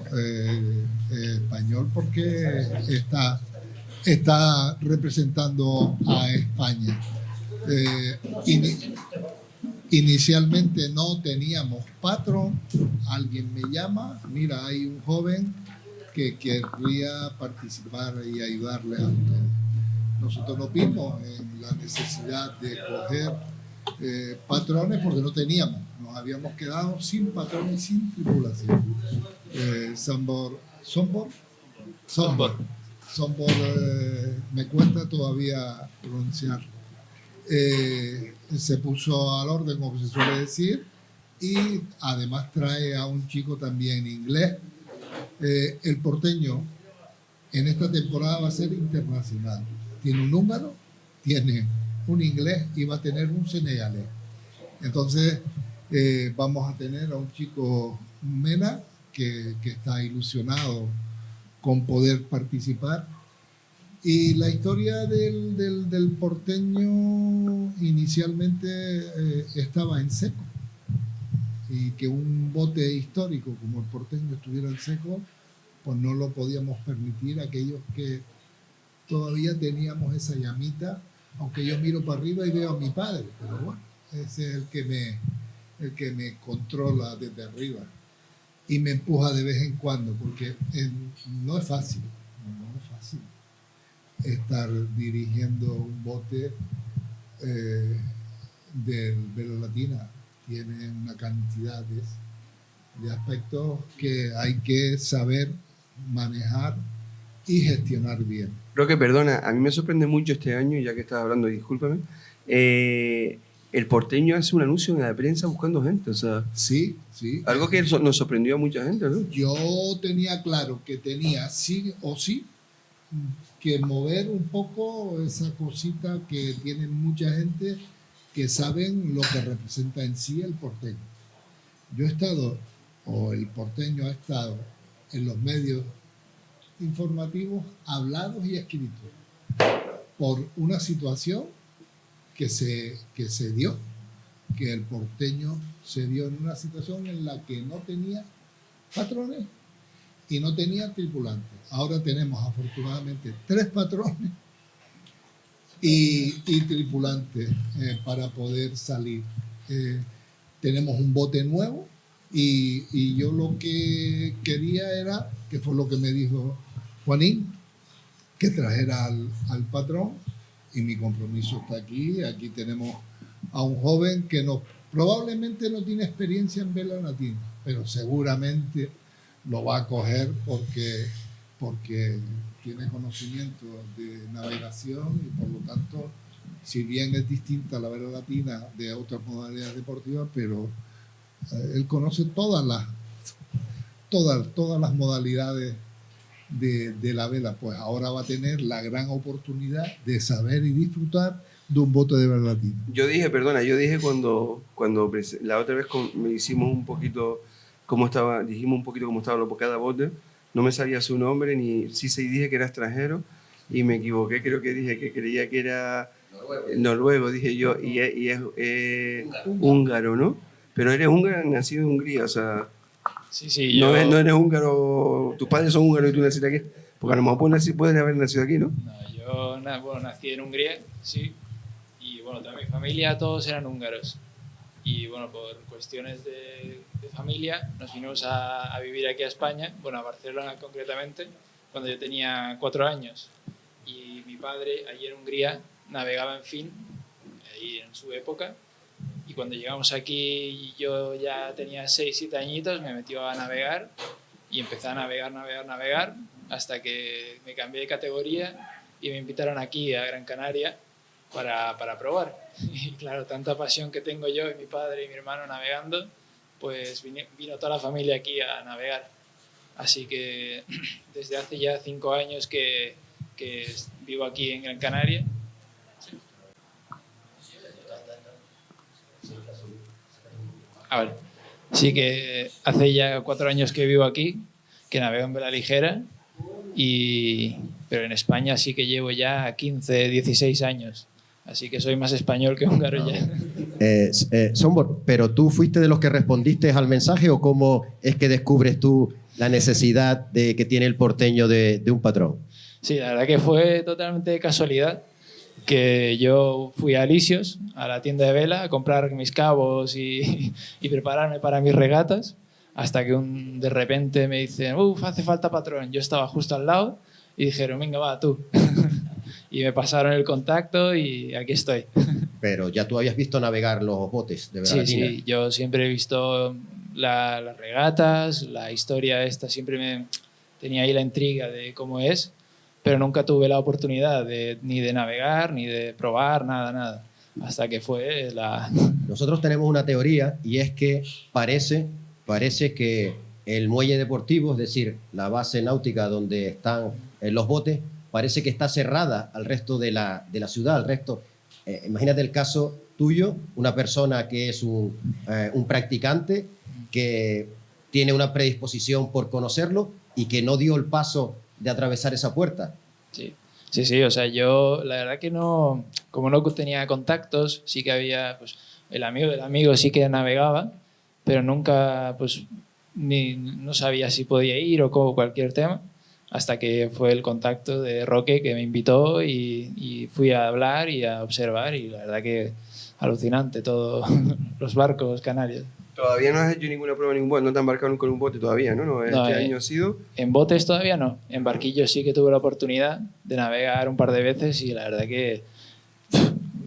español porque está representando a España. Inicialmente no teníamos patrón. Alguien me llama, mira, hay un joven que querría participar y ayudarle a ustedes. Nosotros nos vimos en la necesidad de coger patrones porque no teníamos. Nos habíamos quedado sin patrones y sin tripulación. Sombor, me cuesta todavía pronunciar. Se puso al orden, como se suele decir, y además trae a un chico también inglés. El Porteño en esta temporada va a ser internacional. Tiene un húngaro, tiene un inglés y va a tener un senegalés. Entonces vamos a tener a un chico Mena que está ilusionado con poder participar. Y la historia del Porteño inicialmente estaba en seco. Y que un bote histórico como el Porteño estuviera en seco, pues no lo podíamos permitir aquellos que todavía teníamos esa llamita, aunque yo miro para arriba y veo a mi padre, pero bueno, ese es el que me controla desde arriba y me empuja de vez en cuando, porque no es fácil estar dirigiendo un bote de Vela Latina. Tiene una cantidad de aspectos que hay que saber manejar y gestionar bien. Roque, perdona, a mí me sorprende mucho este año, ya que estás hablando, y discúlpame, el Porteño hace un anuncio en la prensa buscando gente, o sea... Sí. Algo que nos sorprendió a mucha gente, ¿no? Yo tenía claro que tenía sí o sí que mover un poco esa cosita que tienen mucha gente que saben lo que representa en sí el Porteño. Yo he estado, o el Porteño ha estado, en los medios informativos hablados y escritos por una situación que se dio, que el porteño se dio en una situación en la que no tenía patrones y no tenía tripulantes. Ahora tenemos afortunadamente 3 patrones y tripulantes para poder salir. Tenemos un bote nuevo y yo lo que quería era, que fue lo que me dijo Juanín, que trajera al patrón, y mi compromiso está aquí. Aquí tenemos a un joven que probablemente no tiene experiencia en vela latina, pero seguramente lo va a coger porque tiene conocimiento de navegación y por lo tanto, si bien es distinta la vela latina de otras modalidades deportivas, pero él conoce todas las modalidades de la vela. Pues ahora va a tener la gran oportunidad de saber y disfrutar de un bote de vela latina. Yo dije cuando la otra vez me hicimos un poquito dijimos un poquito cómo estaba cada bote, no me sabía su nombre, dije que era extranjero y me equivoqué, creo que dije que creía que era noruego, dije yo, y es húngaro, ¿no? Pero eres húngaro, nacido en Hungría, o sea, Sí, no yo... eres húngaro, tus padres son húngaros y tú naciste aquí, porque a lo mejor puedes haber nacido aquí, ¿no? No, yo nací en Hungría, sí, y bueno, toda mi familia, todos eran húngaros. Y bueno, por cuestiones de familia nos vinimos a vivir aquí a España, bueno, a Barcelona concretamente, cuando yo tenía 4 años. Y mi padre allí en Hungría navegaba en fin, ahí en su época. Y cuando llegamos aquí, yo ya tenía 6, 7 añitos, me metió a navegar y empecé a navegar, hasta que me cambié de categoría y me invitaron aquí a Gran Canaria para probar. Y claro, tanta pasión que tengo yo y mi padre y mi hermano navegando, pues vino toda la familia aquí a navegar. Así que desde hace ya 5 años que vivo aquí en Gran Canaria. Vale. Sí que hace ya 4 años que vivo aquí, que navego en vela ligera, pero en España sí que llevo ya 15, 16 años. Así que soy más español que húngaro ya. Sombor, ¿pero tú fuiste de los que respondiste al mensaje o cómo es que descubres tú la necesidad de que tiene el porteño de un patrón? Sí, la verdad que fue totalmente de casualidad, que yo fui a Alisios, a la tienda de vela, a comprar mis cabos y prepararme para mis regatas, hasta que de repente me dicen, hace falta patrón. Yo estaba justo al lado y dijeron, venga, va, tú. Y me pasaron el contacto y aquí estoy. Pero ya tú habías visto navegar los botes de vela latina. Sí, yo siempre he visto las regatas, la historia esta, siempre me tenía ahí la intriga de cómo es, pero nunca tuve la oportunidad ni de navegar, ni de probar, nada. Hasta que fue Nosotros tenemos una teoría y es que parece que el muelle deportivo, es decir, la base náutica donde están los botes, parece que está cerrada al resto de la ciudad, al resto. Imagínate el caso tuyo, una persona que es un practicante, que tiene una predisposición por conocerlo y que no dio el paso de atravesar esa puerta. Sí, o sea, yo la verdad que no, como no tenía contactos, sí que había, pues, el amigo del amigo sí que navegaba, pero nunca, pues, no sabía si podía ir o cualquier tema, hasta que fue el contacto de Roque que me invitó y fui a hablar y a observar, y la verdad que alucinante todo, los barcos canarios. Todavía no has hecho ninguna prueba, no te han embarcado con un bote todavía, ¿no? Este año ha sido... En botes todavía no, en barquillos sí que tuve la oportunidad de navegar un par de veces y la verdad que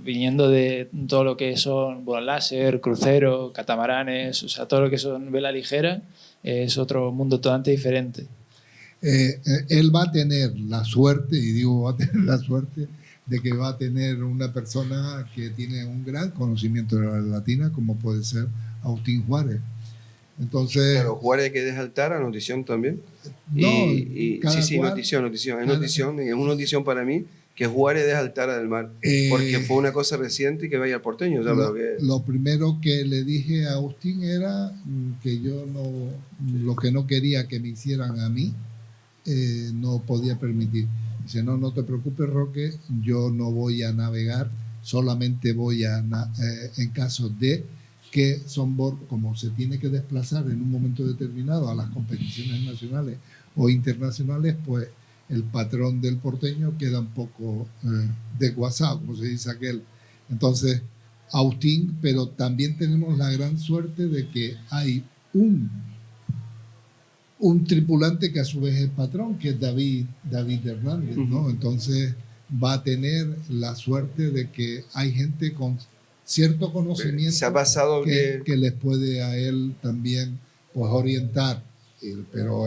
viniendo de todo lo que son láser, crucero, catamaranes, o sea, todo lo que son vela ligera, es otro mundo totalmente diferente. Él va a tener la suerte, y digo va a tener la suerte, de que va a tener una persona que tiene un gran conocimiento de la vela latina, como puede ser Agustín Juárez. Entonces, claro, Juárez que desaltar a notición también. No, sí, notición. Es una notición para mí que Juárez desaltara del mar. Porque fue una cosa reciente y que vaya al porteño. O sea, lo primero que le dije a Agustín era que yo lo que no quería que me hicieran a mí, no podía permitir. Dice, no te preocupes, Roque, yo no voy a navegar solamente voy en caso de que Sombor, como se tiene que desplazar en un momento determinado a las competiciones nacionales o internacionales, pues el patrón del porteño queda un poco desguazado, como se dice aquel. Entonces, Agustín, pero también tenemos la gran suerte de que hay un tripulante que a su vez es patrón, que es David Hernández, ¿no? Entonces va a tener la suerte de que hay gente con cierto conocimiento se ha pasado que les puede a él también pues orientar. Pero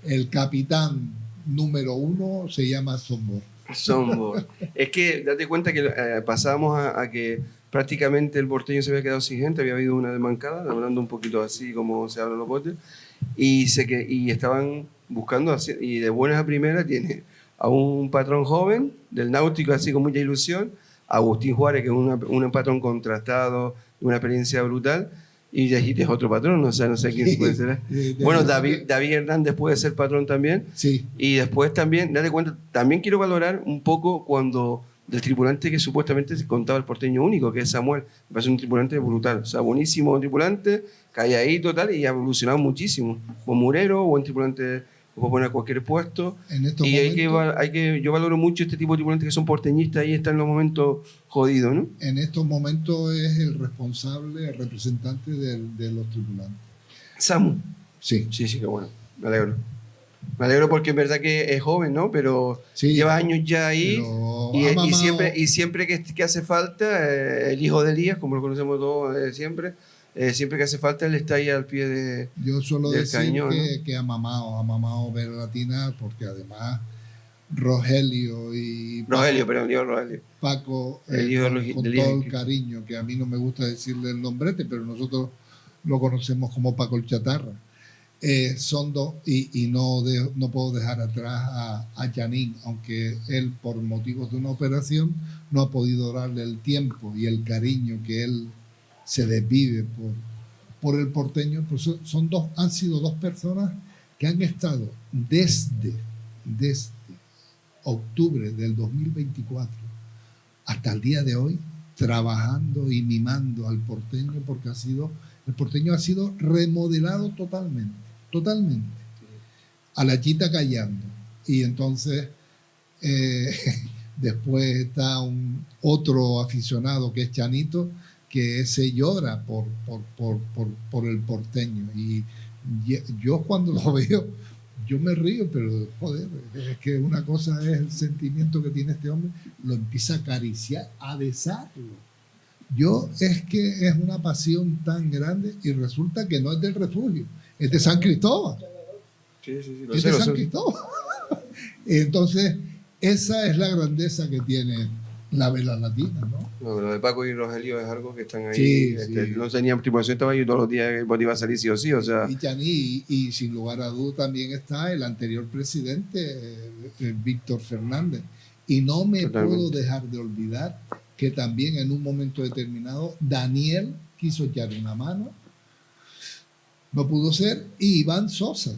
el capitán número 1 se llama Sombor. Sombor. Es que date cuenta que pasábamos a que prácticamente el porteño se había quedado sin gente, había habido una desmancada, hablando un poquito así como se hablan los botes, y estaban buscando, y de buenas a primeras tiene a un patrón joven del náutico, así con mucha ilusión, a Agustín Juárez, que es un patrón contrastado, una experiencia brutal, y Yajite es otro patrón, o sea, no sé quién puede ser. Bueno, David Hernández puede ser patrón también. Sí. Y después también, date cuenta, también quiero valorar un poco cuando del tripulante que supuestamente se contaba el porteño único, que es Samuel. Me parece un tripulante brutal, o sea, buenísimo tripulante, calladito tal, y ha evolucionado muchísimo. Buen murero, buen tripulante, lo puedo poner a cualquier puesto. En estos Y momentos, yo valoro mucho este tipo de tripulantes que son porteñistas y están en los momentos jodidos, ¿no? en estos momentos es el responsable, el representante de los tripulantes. Samu. Sí. Sí, qué bueno. Me alegro. Me alegro porque es verdad que es joven, ¿no? Pero Sí, lleva años ya ahí y siempre que hace falta, el hijo de Elías, como lo conocemos todos siempre que hace falta, él está ahí al pie de... Yo suelo del decir cañón, que ha mamado Vera Latina, porque además Rogelio, Paco, El hijo con del todo hijo. el cariño, que a mí no me gusta decirle el nombrete, pero nosotros lo conocemos como Paco el Chatarra. Son dos, y no puedo dejar atrás a Janine, aunque él por motivos de una operación no ha podido darle el tiempo y el cariño que él se desvive por el porteño. Pues han sido dos personas que han estado desde octubre del 2024 hasta el día de hoy trabajando y mimando al porteño, porque el porteño ha sido remodelado totalmente, a la chita callando. Y entonces después está otro aficionado que es Chanito, que ese llora por el porteño. Y yo cuando lo veo, yo me río, pero joder, es que una cosa es el sentimiento que tiene este hombre, lo empieza a acariciar, a besarlo. Es que es una pasión tan grande, y resulta que no es del Refugio, es de San Cristóbal. Sí, Es de San Cristóbal. Entonces, esa es la grandeza que tiene la vela latina, ¿no? No, lo de Paco y Rogelio es algo que están ahí. Sí. No tenían tripulación, estaba yo todos los días, el bote iba a salir sí o sí, o sea... Y sin lugar a dudas también está el anterior presidente, Víctor Fernández. Y no me puedo dejar de olvidar que también en un momento determinado Daniel quiso echar una mano, no pudo ser, y Iván Sosa.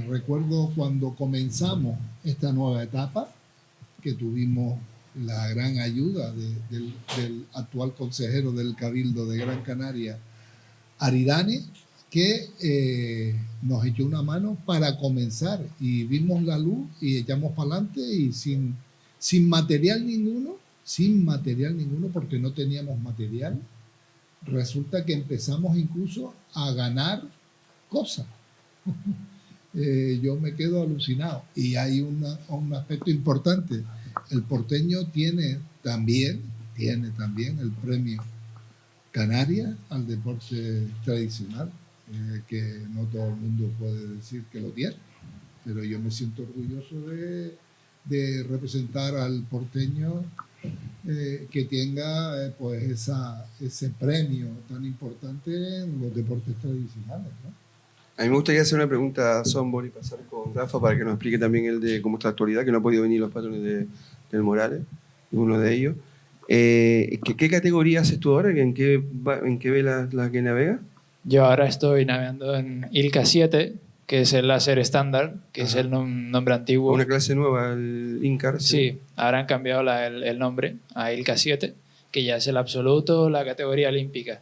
Recuerdo cuando comenzamos esta nueva etapa, que tuvimos la gran ayuda del actual consejero del Cabildo de Gran Canaria, Aridane, que nos echó una mano para comenzar, y vimos la luz y echamos para adelante, y sin material ninguno, porque no teníamos material, resulta que empezamos incluso a ganar cosas. Yo me quedo alucinado. Y hay un aspecto importante. El porteño tiene también el premio Canarias al deporte tradicional, que no todo el mundo puede decir que lo tiene, pero yo me siento orgulloso de representar al porteño, que tenga pues ese premio tan importante en los deportes tradicionales, ¿no? A mí me gustaría hacer una pregunta a Sombor y pasar con Rafa para que nos explique también el de cómo está la actualidad, que no ha podido venir los patrones del Morales, uno de ellos. ¿Qué categoría haces tú ahora? ¿En qué ve la que navega? Yo ahora estoy navegando en ILCA 7, que es el láser estándar, que es el nombre antiguo. Una clase nueva, el INCAR. Sí, ahora han cambiado el nombre a ILCA 7 que ya es el absoluto, la categoría olímpica.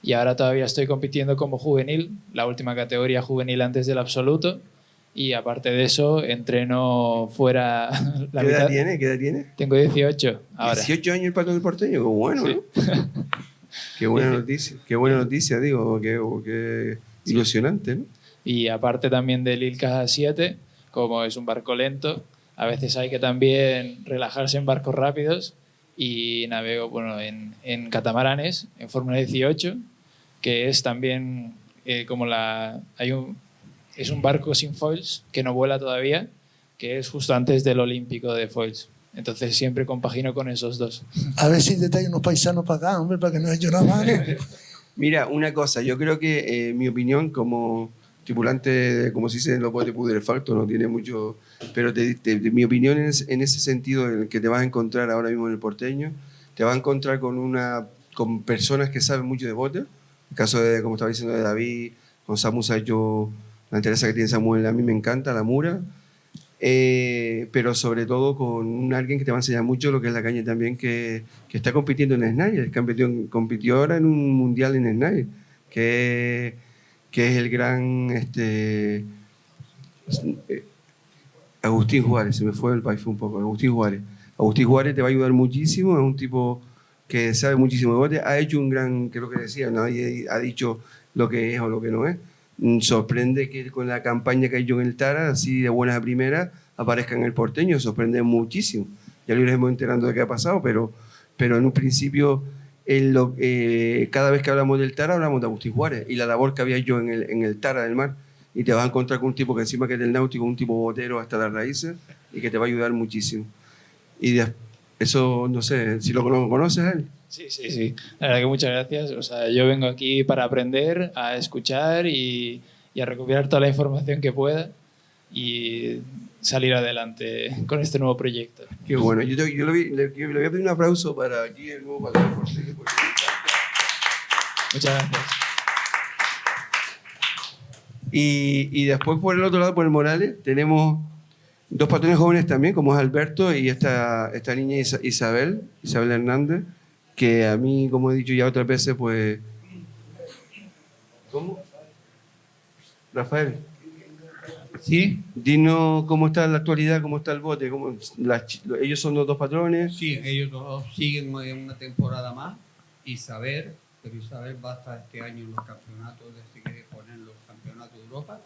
Y ahora todavía estoy compitiendo como juvenil, la última categoría juvenil antes del absoluto. Y aparte de eso, entreno fuera la ¿Qué edad mitad. tiene? ¿Qué edad tiene? Tengo 18 ahora. 18 años el Pato del Porteño, qué bueno, Sí. ¿no? Qué buena noticia, digo, qué ilusionante, ¿no? Y aparte también del Ilka 7, como es un barco lento, a veces hay que también relajarse en barcos rápidos y navego bueno, en catamaranes, en Fórmula 18, que es también como es un barco sin foils, que no vuela todavía, que es justo antes del Olímpico de foils. Entonces siempre compagino con esos dos. A ver si te traen unos paisanos para acá, hombre, para que no haya nada más. Mira, una cosa, yo creo que mi opinión como tripulante, como se dice en los botes putrefactos, no tiene mucho, pero mi opinión es en ese sentido, en el que te vas a encontrar ahora mismo en el Porteño, te vas a encontrar con personas que saben mucho de botes, en el caso de, como estaba diciendo, de David, con Samu yo, la interés que tiene Samuel, a mí me encanta, la Mura, pero sobre todo con alguien que te va a enseñar mucho lo que es la caña también, que está compitiendo en Snyder, compitió ahora en un mundial en Snyder, que es el gran Agustín Juárez, se me fue el país un poco, Agustín Juárez te va a ayudar muchísimo, es un tipo que sabe muchísimo de bote, ha hecho un gran, que es lo que decía, nadie ha dicho lo que es o lo que no es. Sorprende que con la campaña que ha hecho en el Tara, así de buenas a primeras, aparezca en el Porteño, sorprende muchísimo. Ya lo iremos enterando de qué ha pasado, pero en un principio, cada vez que hablamos del Tara, hablamos de Agustín Juárez y la labor que había hecho en el Tara del mar. Y te vas a encontrar con un tipo que encima que es del náutico, un tipo botero hasta las raíces y que te va a ayudar muchísimo. Y eso, no sé, si lo conoces a él. Sí. La verdad que muchas gracias. O sea, yo vengo aquí para aprender, a escuchar y a recopilar toda la información que pueda y salir adelante con este nuevo proyecto. Qué bueno. Yo le voy a pedir un aplauso para aquí el nuevo patrón de Porteño. Muchas gracias. Y después por el otro lado, por el Morales, tenemos dos patrones jóvenes también, como es Alberto y esta niña Isabel Hernández, que a mí, como he dicho ya otras veces, pues... ¿Cómo? Rafael. ¿Sí? Dinos cómo está la actualidad, cómo está el bote, ellos son los dos patrones. Sí, ellos dos siguen en una temporada más. Pero Isabel va hasta este año en los campeonatos, si quiere poner los campeonatos de Europa.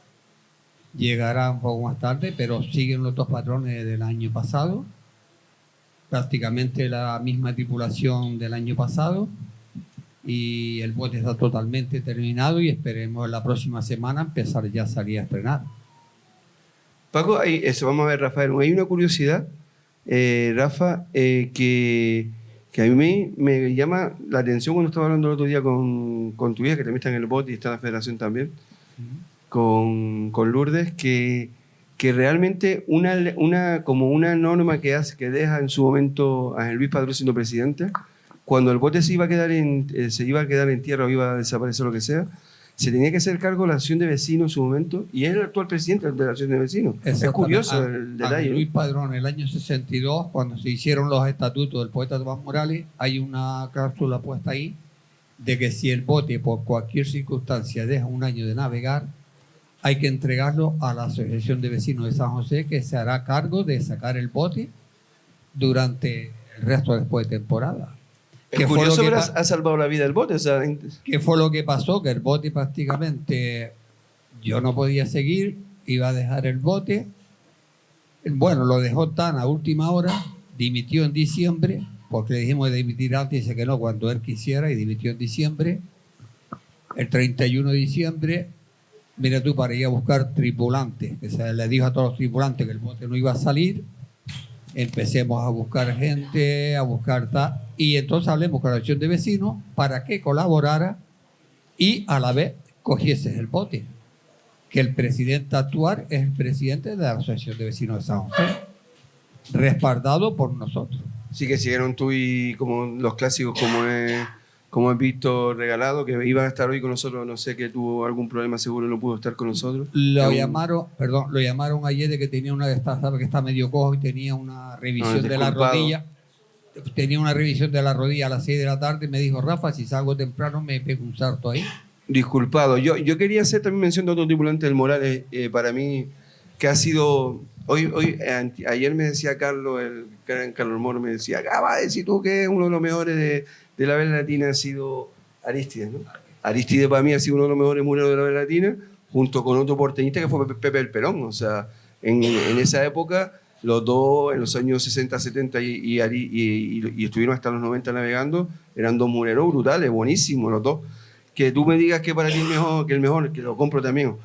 Llegará un poco más tarde, pero siguen los dos patrones del año pasado. Prácticamente la misma tripulación del año pasado. Y el bote está totalmente terminado y esperemos la próxima semana empezar ya a salir a estrenar. Paco, vamos a ver, Rafael, hay una curiosidad, Rafa, que a mí me llama la atención cuando estaba hablando el otro día con tu hija, que también está en el bote y está en la federación también, con Lourdes, que realmente como una norma que deja en su momento a Luis Padrón siendo presidente, cuando el bote se iba a quedar en tierra o iba a desaparecer lo que sea, se tenía que hacer cargo de la asociación de vecinos en su momento, y es el actual presidente de la asociación de vecinos. Es curioso el detalle. Luis Padrón, en el año 62, cuando se hicieron los estatutos del poeta Tomás Morales, hay una cláusula puesta ahí de que si el bote por cualquier circunstancia deja un año de navegar, hay que entregarlo a la asociación de vecinos de San José, que se hará cargo de sacar el bote durante el resto después de temporada. Es curioso, pero ha salvado la vida del bote. O sea, ¿qué fue lo que pasó? Que el bote prácticamente yo no podía seguir, iba a dejar el bote. Bueno, lo dejó tan a última hora, dimitió en diciembre, porque le dijimos de dimitir antes, dice que no, cuando él quisiera, y dimitió en diciembre. El 31 de diciembre, mira tú, para ir a buscar tripulantes, que se le dijo a todos los tripulantes que el bote no iba a salir. Empecemos a buscar gente, y entonces hablemos con la asociación de vecinos para que colaborara y a la vez cogiese el bote. Que el presidente actual es el presidente de la asociación de vecinos de San José, respaldado por nosotros. Sí, que siguieron tú y como los clásicos, como es Víctor Regalado, que iba a estar hoy con nosotros, no sé, que tuvo algún problema, seguro no pudo estar con nosotros. Lo llamaron ayer de que tenía sabe que está medio cojo y tenía una revisión de la rodilla. tenía una revisión de la rodilla a las 6 de la tarde, me dijo, Rafa, si salgo temprano me pego un salto ahí. Disculpado. Yo quería hacer también mención de otro tripulante del Morales, para mí, que ha sido... Ayer me decía Carlos, el gran Carlos Moro, me decía, acaba de decir tú que uno de los mejores de la vela latina ha sido Aristides, ¿no? Aristides para mí ha sido uno de los mejores mureros de la vela latina, junto con otro porteñista que fue Pepe el Perón. O sea, en esa época, los dos, en los años 60, 70 y estuvieron hasta los 90 navegando, eran dos mureros brutales, buenísimos los dos. Que tú me digas que para ti el mejor, que lo compro también.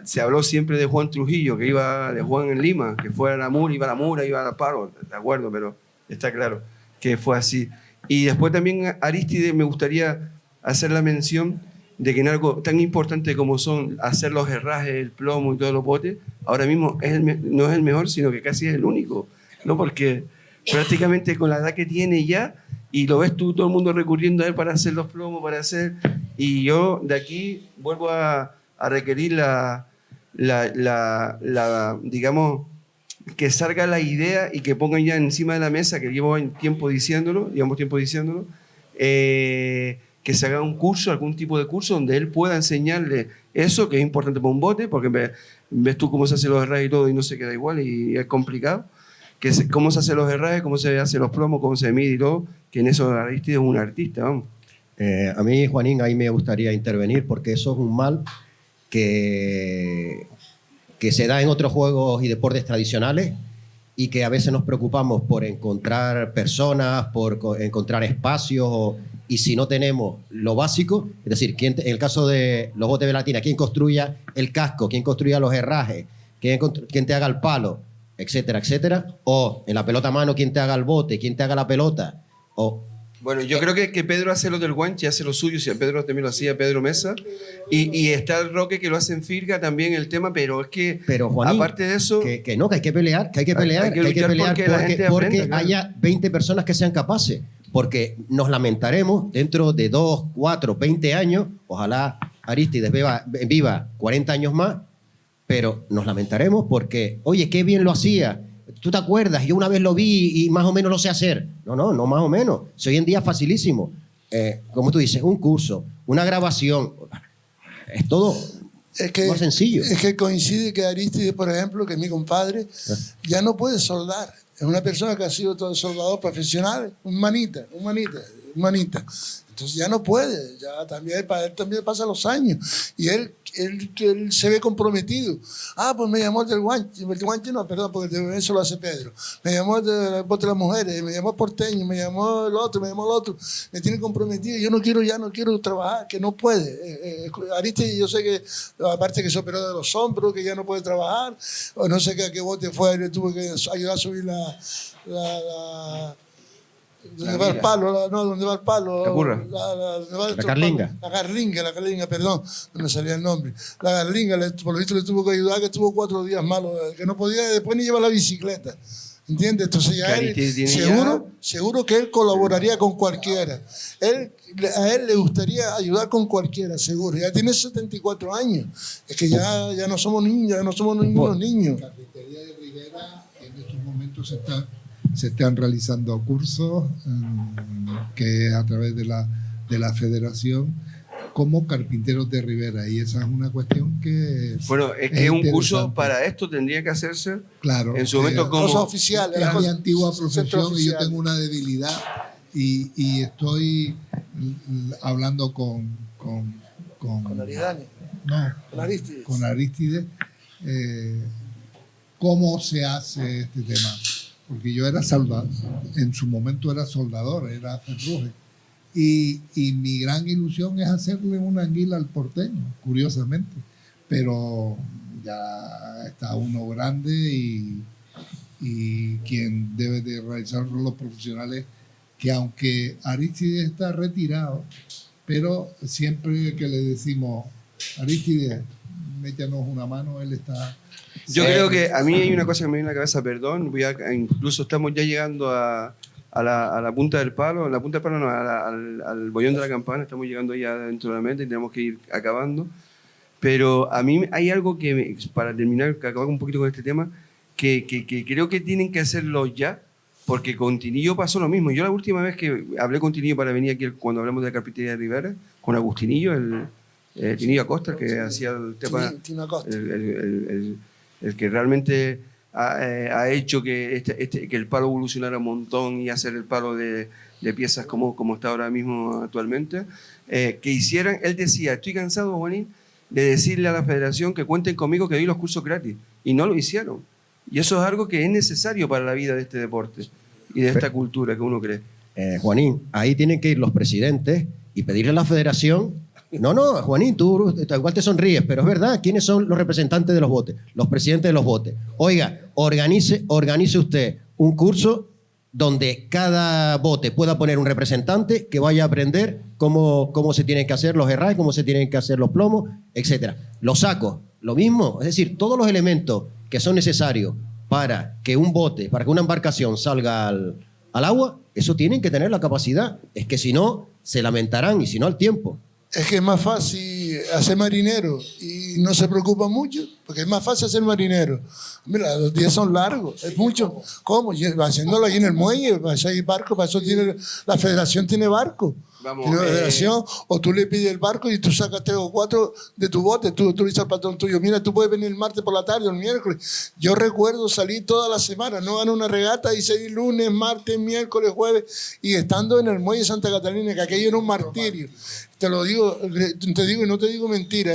Se habló siempre de Juan Trujillo, que iba de Juan en Lima, que fue a la Mura, iba a la Mura, iba a la Paro, de acuerdo, pero está claro que fue así. Y después también Aristides, me gustaría hacer la mención de que en algo tan importante como son hacer los herrajes, el plomo y todos los botes, ahora mismo no es el mejor, sino que casi es el único, ¿no? Porque prácticamente con la edad que tiene ya, y lo ves tú, todo el mundo recurriendo a él para hacer los plomos, y yo de aquí vuelvo a requerir digamos, que salga la idea y que pongan ya encima de la mesa, que llevamos tiempo diciéndolo, que se haga un curso, algún tipo de curso donde él pueda enseñarle eso, que es importante para un bote, porque ves tú cómo se hacen los herrajes y todo y no se queda igual y es complicado, cómo se hacen los herrajes, cómo se hacen los plomos, cómo se mide y todo, que en eso Aristides es un artista, vamos. A mí, Juanín, ahí me gustaría intervenir porque eso es un mal que se da en otros juegos y deportes tradicionales y que a veces nos preocupamos por encontrar personas, por encontrar espacios, y si no tenemos lo básico, es decir, en el caso de los botes de velatina, ¿quién construya el casco? ¿Quién construya los herrajes? ¿Quién te haga el palo? Etcétera, etcétera. O en la pelota a mano, ¿quién te haga el bote? ¿Quién te haga la pelota? Bueno, yo creo que Pedro hace lo del guanche, hace lo suyo, si Pedro también lo hacía, Pedro Mesa, y está el Roque que lo hace en Firga también el tema, pero es que, Juanín, aparte de eso... que hay que pelear, que hay que pelear porque haya 20 personas que sean capaces, porque nos lamentaremos dentro de 2, 4, 20 años, ojalá Aristides viva 40 años más, pero nos lamentaremos porque, oye, qué bien lo hacía. ¿Tú te acuerdas? Yo una vez lo vi y más o menos lo sé hacer. No más o menos. Si hoy en día es facilísimo. Como tú dices, un curso, una grabación, es todo más sencillo. Es que coincide que Aristides, por ejemplo, que es mi compadre, ya no puede soldar. Es una persona que ha sido todo soldador profesional, un manita. Entonces ya no puede, para él también pasan los años y él se ve comprometido. Pues me llamó del guanche no, perdón, porque eso lo hace Pedro. Me llamó del bote de las mujeres, me llamó porteño, me llamó el otro, me tiene comprometido. Yo ya no quiero trabajar, que no puede. Aristides, yo sé que, aparte que se operó de los hombros, que ya no puede trabajar, o no sé a qué bote fue, le tuvo que ayudar a subir ¿dónde va el palo? ¿Dónde va el palo? La curra. La carlinga. La carlinga, perdón, no me salía el nombre. La carlinga, por lo visto le tuvo que ayudar, que estuvo 4 días malo, que no podía después ni llevar la bicicleta. ¿Entiendes? Entonces ya seguro que él colaboraría con cualquiera. A él le gustaría ayudar con cualquiera, seguro. Ya tiene 74 años. Es que ya no somos niños, ya no somos ningunos niños. La carpintería de Rivera en estos momentos se están realizando cursos que a través de la federación como carpinteros de Rivera, y esa es una cuestión que bueno, es que un curso para esto tendría que hacerse, claro, en su momento como cosas oficiales, es mi antigua profesión y yo tengo una debilidad y estoy hablando con Aridane. No, con Aristides, cómo se hace este tema. Porque yo era soldador, en su momento era soldador, era ferruje. Y mi gran ilusión es hacerle una anguila al porteño, curiosamente. Pero ya está uno grande y quien debe de realizarlo los profesionales, que aunque Aristides está retirado, pero siempre que le decimos, Aristides, métanos una mano, él está... Yo creo que a mí hay una cosa que me viene a la cabeza, perdón, incluso estamos ya llegando a la punta del palo, al bollón de la campana, estamos llegando ya dentro de la meta y tenemos que ir acabando. Pero a mí hay algo para terminar, que acabar un poquito con este tema, que creo que tienen que hacerlo ya, porque con Tinillo pasó lo mismo. Yo la última vez que hablé con Tinillo para venir aquí, cuando hablamos de la carpintería de Rivera, con Agustinillo, Tinillo Acosta, que hacía el tema, Tino Acosta. el que realmente ha hecho que, que el palo evolucionara un montón y hacer el palo de piezas como está ahora mismo actualmente, que hicieran, él decía, estoy cansado, Juanín, de decirle a la federación que cuenten conmigo, que doy los cursos gratis, y no lo hicieron. Y eso es algo que es necesario para la vida de este deporte y de esta cultura que uno cree. Juanín, ahí tienen que ir los presidentes y pedirle a la federación. No, Juanín, tú igual te sonríes, pero es verdad. ¿Quiénes son los representantes de los botes? Los presidentes de los botes. Oiga, organice usted un curso donde cada bote pueda poner un representante que vaya a aprender cómo se tienen que hacer los herrajes, cómo se tienen que hacer los plomos, etc. Los sacos, lo mismo. Es decir, todos los elementos que son necesarios para que un bote, para que una embarcación salga al agua, eso tienen que tener la capacidad. Es que si no, se lamentarán, y si no, al tiempo. Es que es más fácil hacer marinero y no se preocupa mucho, porque es más fácil ser marinero. Mira, los días son largos, es mucho. ¿Cómo? Haciéndolo ahí en el muelle, para eso hay barco, para eso la federación tiene barco. Tiene la federación, o tú le pides el barco y tú sacas 3 o 4 de tu bote, tú le dices al patrón tuyo, mira, tú puedes venir el martes por la tarde o el miércoles. Yo recuerdo salir toda la semana, no gané una regata y salir lunes, martes, miércoles, jueves, y estando en el muelle de Santa Catalina, que aquello era un martirio. Te digo y no te digo mentira,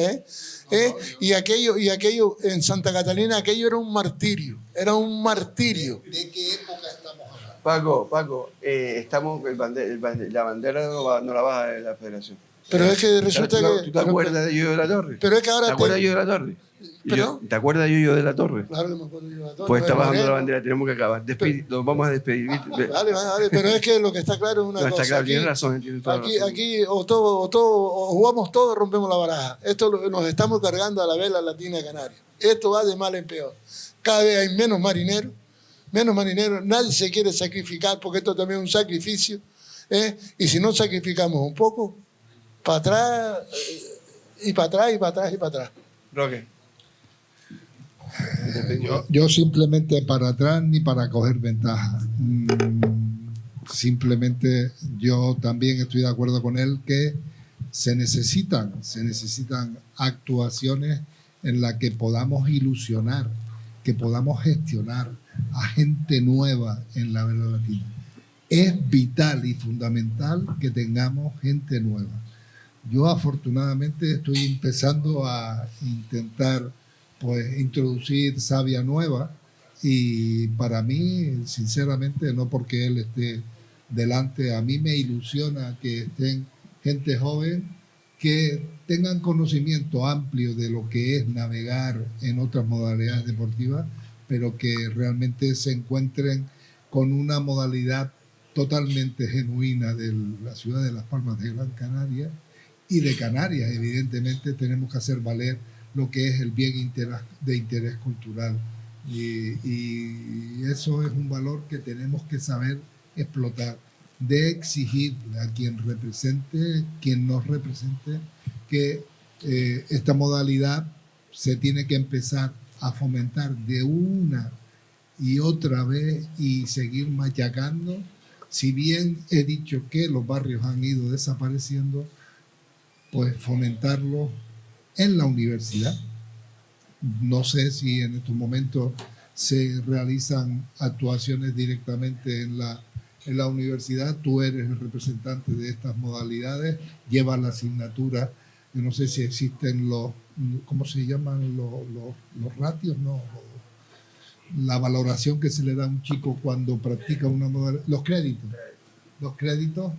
Y aquello en Santa Catalina, aquello era un martirio. Era un martirio. ¿De qué época estamos hablando? Paco, estamos, la bandera no la baja de la federación. Pero es que resulta que... ¿Tú te acuerdas de Yoyo de la Torre? Pero es que ahora... ¿Te acuerdas de Yoyo de la Torre? ¿Te acuerdas de Yoyo de la Torre? Claro que me acuerdo de Yoyo de la Torre. Pues está bajando la bandera, tenemos que acabar. Nos vamos a despedir. Vale, pero es que lo que está claro es una cosa. Está claro, aquí, tienes razón. Aquí o jugamos todo o rompemos la baraja. Esto nos estamos cargando a la vela latina canaria. Esto va de mal en peor. Cada vez hay menos marineros, nadie se quiere sacrificar porque esto también es un sacrificio. Y si no sacrificamos un poco, para atrás, y para atrás, y para atrás, y para atrás. Roque. Yo simplemente para atrás ni para coger ventaja. Simplemente yo también estoy de acuerdo con él que se necesitan actuaciones en las que podamos ilusionar, que podamos gestionar a gente nueva en la vela latina. Es vital y fundamental que tengamos gente nueva. Yo afortunadamente estoy empezando a intentar introducir savia nueva, y para mí, sinceramente, no porque él esté delante, a mí me ilusiona que estén gente joven que tengan conocimiento amplio de lo que es navegar en otras modalidades deportivas, pero que realmente se encuentren con una modalidad totalmente genuina de la ciudad de Las Palmas de Gran Canaria y de Canarias. Evidentemente tenemos que hacer valer lo que es el bien de interés cultural, y eso es un valor que tenemos que saber explotar, de exigir a quien nos represente, que esta modalidad se tiene que empezar a fomentar de una y otra vez y seguir machacando. Si bien he dicho que los barrios han ido desapareciendo, pues fomentarlo en la universidad. No sé si en estos momentos se realizan actuaciones directamente en la universidad. Tú eres el representante de estas modalidades, llevas la asignatura. Yo no sé si existen ¿cómo se llaman? Los ratios, no. La valoración que se le da a un chico cuando practica una modalidad. Los créditos.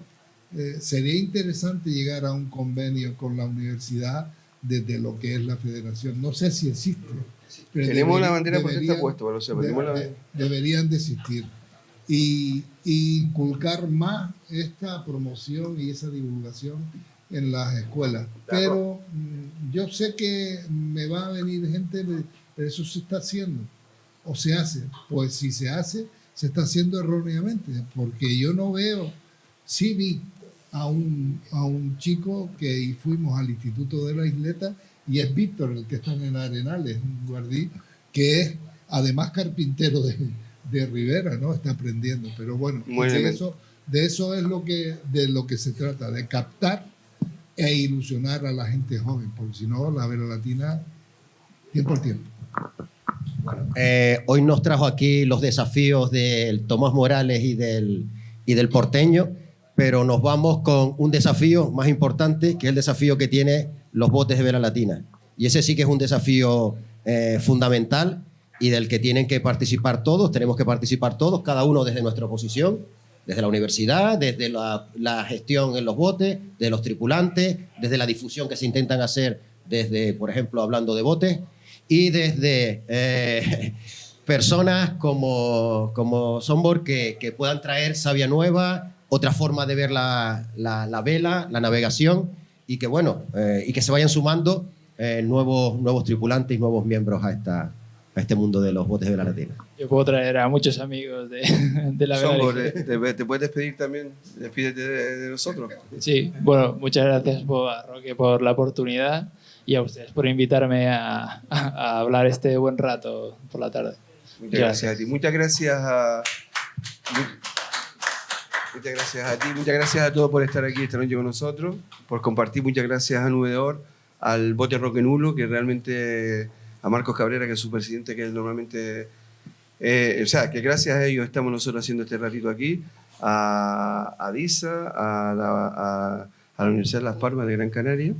Sería interesante llegar a un convenio con la universidad desde lo que es la federación. No sé si existe. Pero tenemos la bandera protesta puesta, lo sé, deberían de existir. Y inculcar más esta promoción y esa divulgación en las escuelas. Pero yo sé que me va a venir gente, pero eso se está haciendo o se hace. Pues si se hace, se está haciendo erróneamente, porque yo no veo. Sí vi a un chico que fuimos al Instituto de la Isleta, y es Víctor, el que está en Arenales, un guardí, que es además carpintero de Rivera, ¿no? Está aprendiendo, pero bueno, Buen de elemento. eso es de lo que se trata, de captar e ilusionar a la gente joven, porque si no, la Vela Latina, tiempo al tiempo. Hoy nos trajo aquí los desafíos del Tomás Morales y del Porteño, pero nos vamos con un desafío más importante, que es el desafío que tiene los botes de Vela Latina. Y ese sí que es un desafío fundamental y del que tienen que participar todos, tenemos que participar todos, cada uno desde nuestra posición, desde la universidad, desde la gestión en los botes, de los tripulantes, desde la difusión que se intentan hacer desde, por ejemplo, hablando de botes, y desde personas como Sombor que puedan traer savia nueva, otra forma de ver la vela, la navegación, y que, bueno, y que se vayan sumando nuevos tripulantes y nuevos miembros a este mundo de los botes de Vela Latina. Yo puedo traer a muchos amigos de la Sombor, vela. ¿te puedes despedir también? Despídete de nosotros. Sí, bueno, muchas gracias a Roque por la oportunidad y a ustedes por invitarme a hablar este buen rato por la tarde. Muchas gracias a ti. Muchas gracias a ti. Muchas gracias a todos por estar aquí esta noche con nosotros, por compartir. Muchas gracias a Nubedor, al Bote Roque Nulo, que realmente, a Marcos Cabrera, que es su presidente, que él normalmente, o sea, que gracias a ellos estamos nosotros haciendo este ratito aquí, a DISA, a la Universidad de Las Palmas de Gran Canaria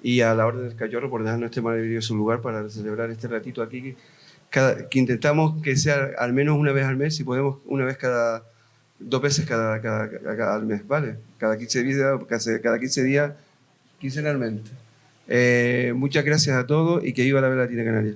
y a la Orden del Cachorro por dejarnos este maravilloso lugar para celebrar este ratito aquí, que intentamos que sea al menos una vez al mes, si podemos una vez dos veces cada mes, ¿vale? Cada 15 días, quincenalmente. Muchas gracias a todos y que viva la Vela Latina Canaria.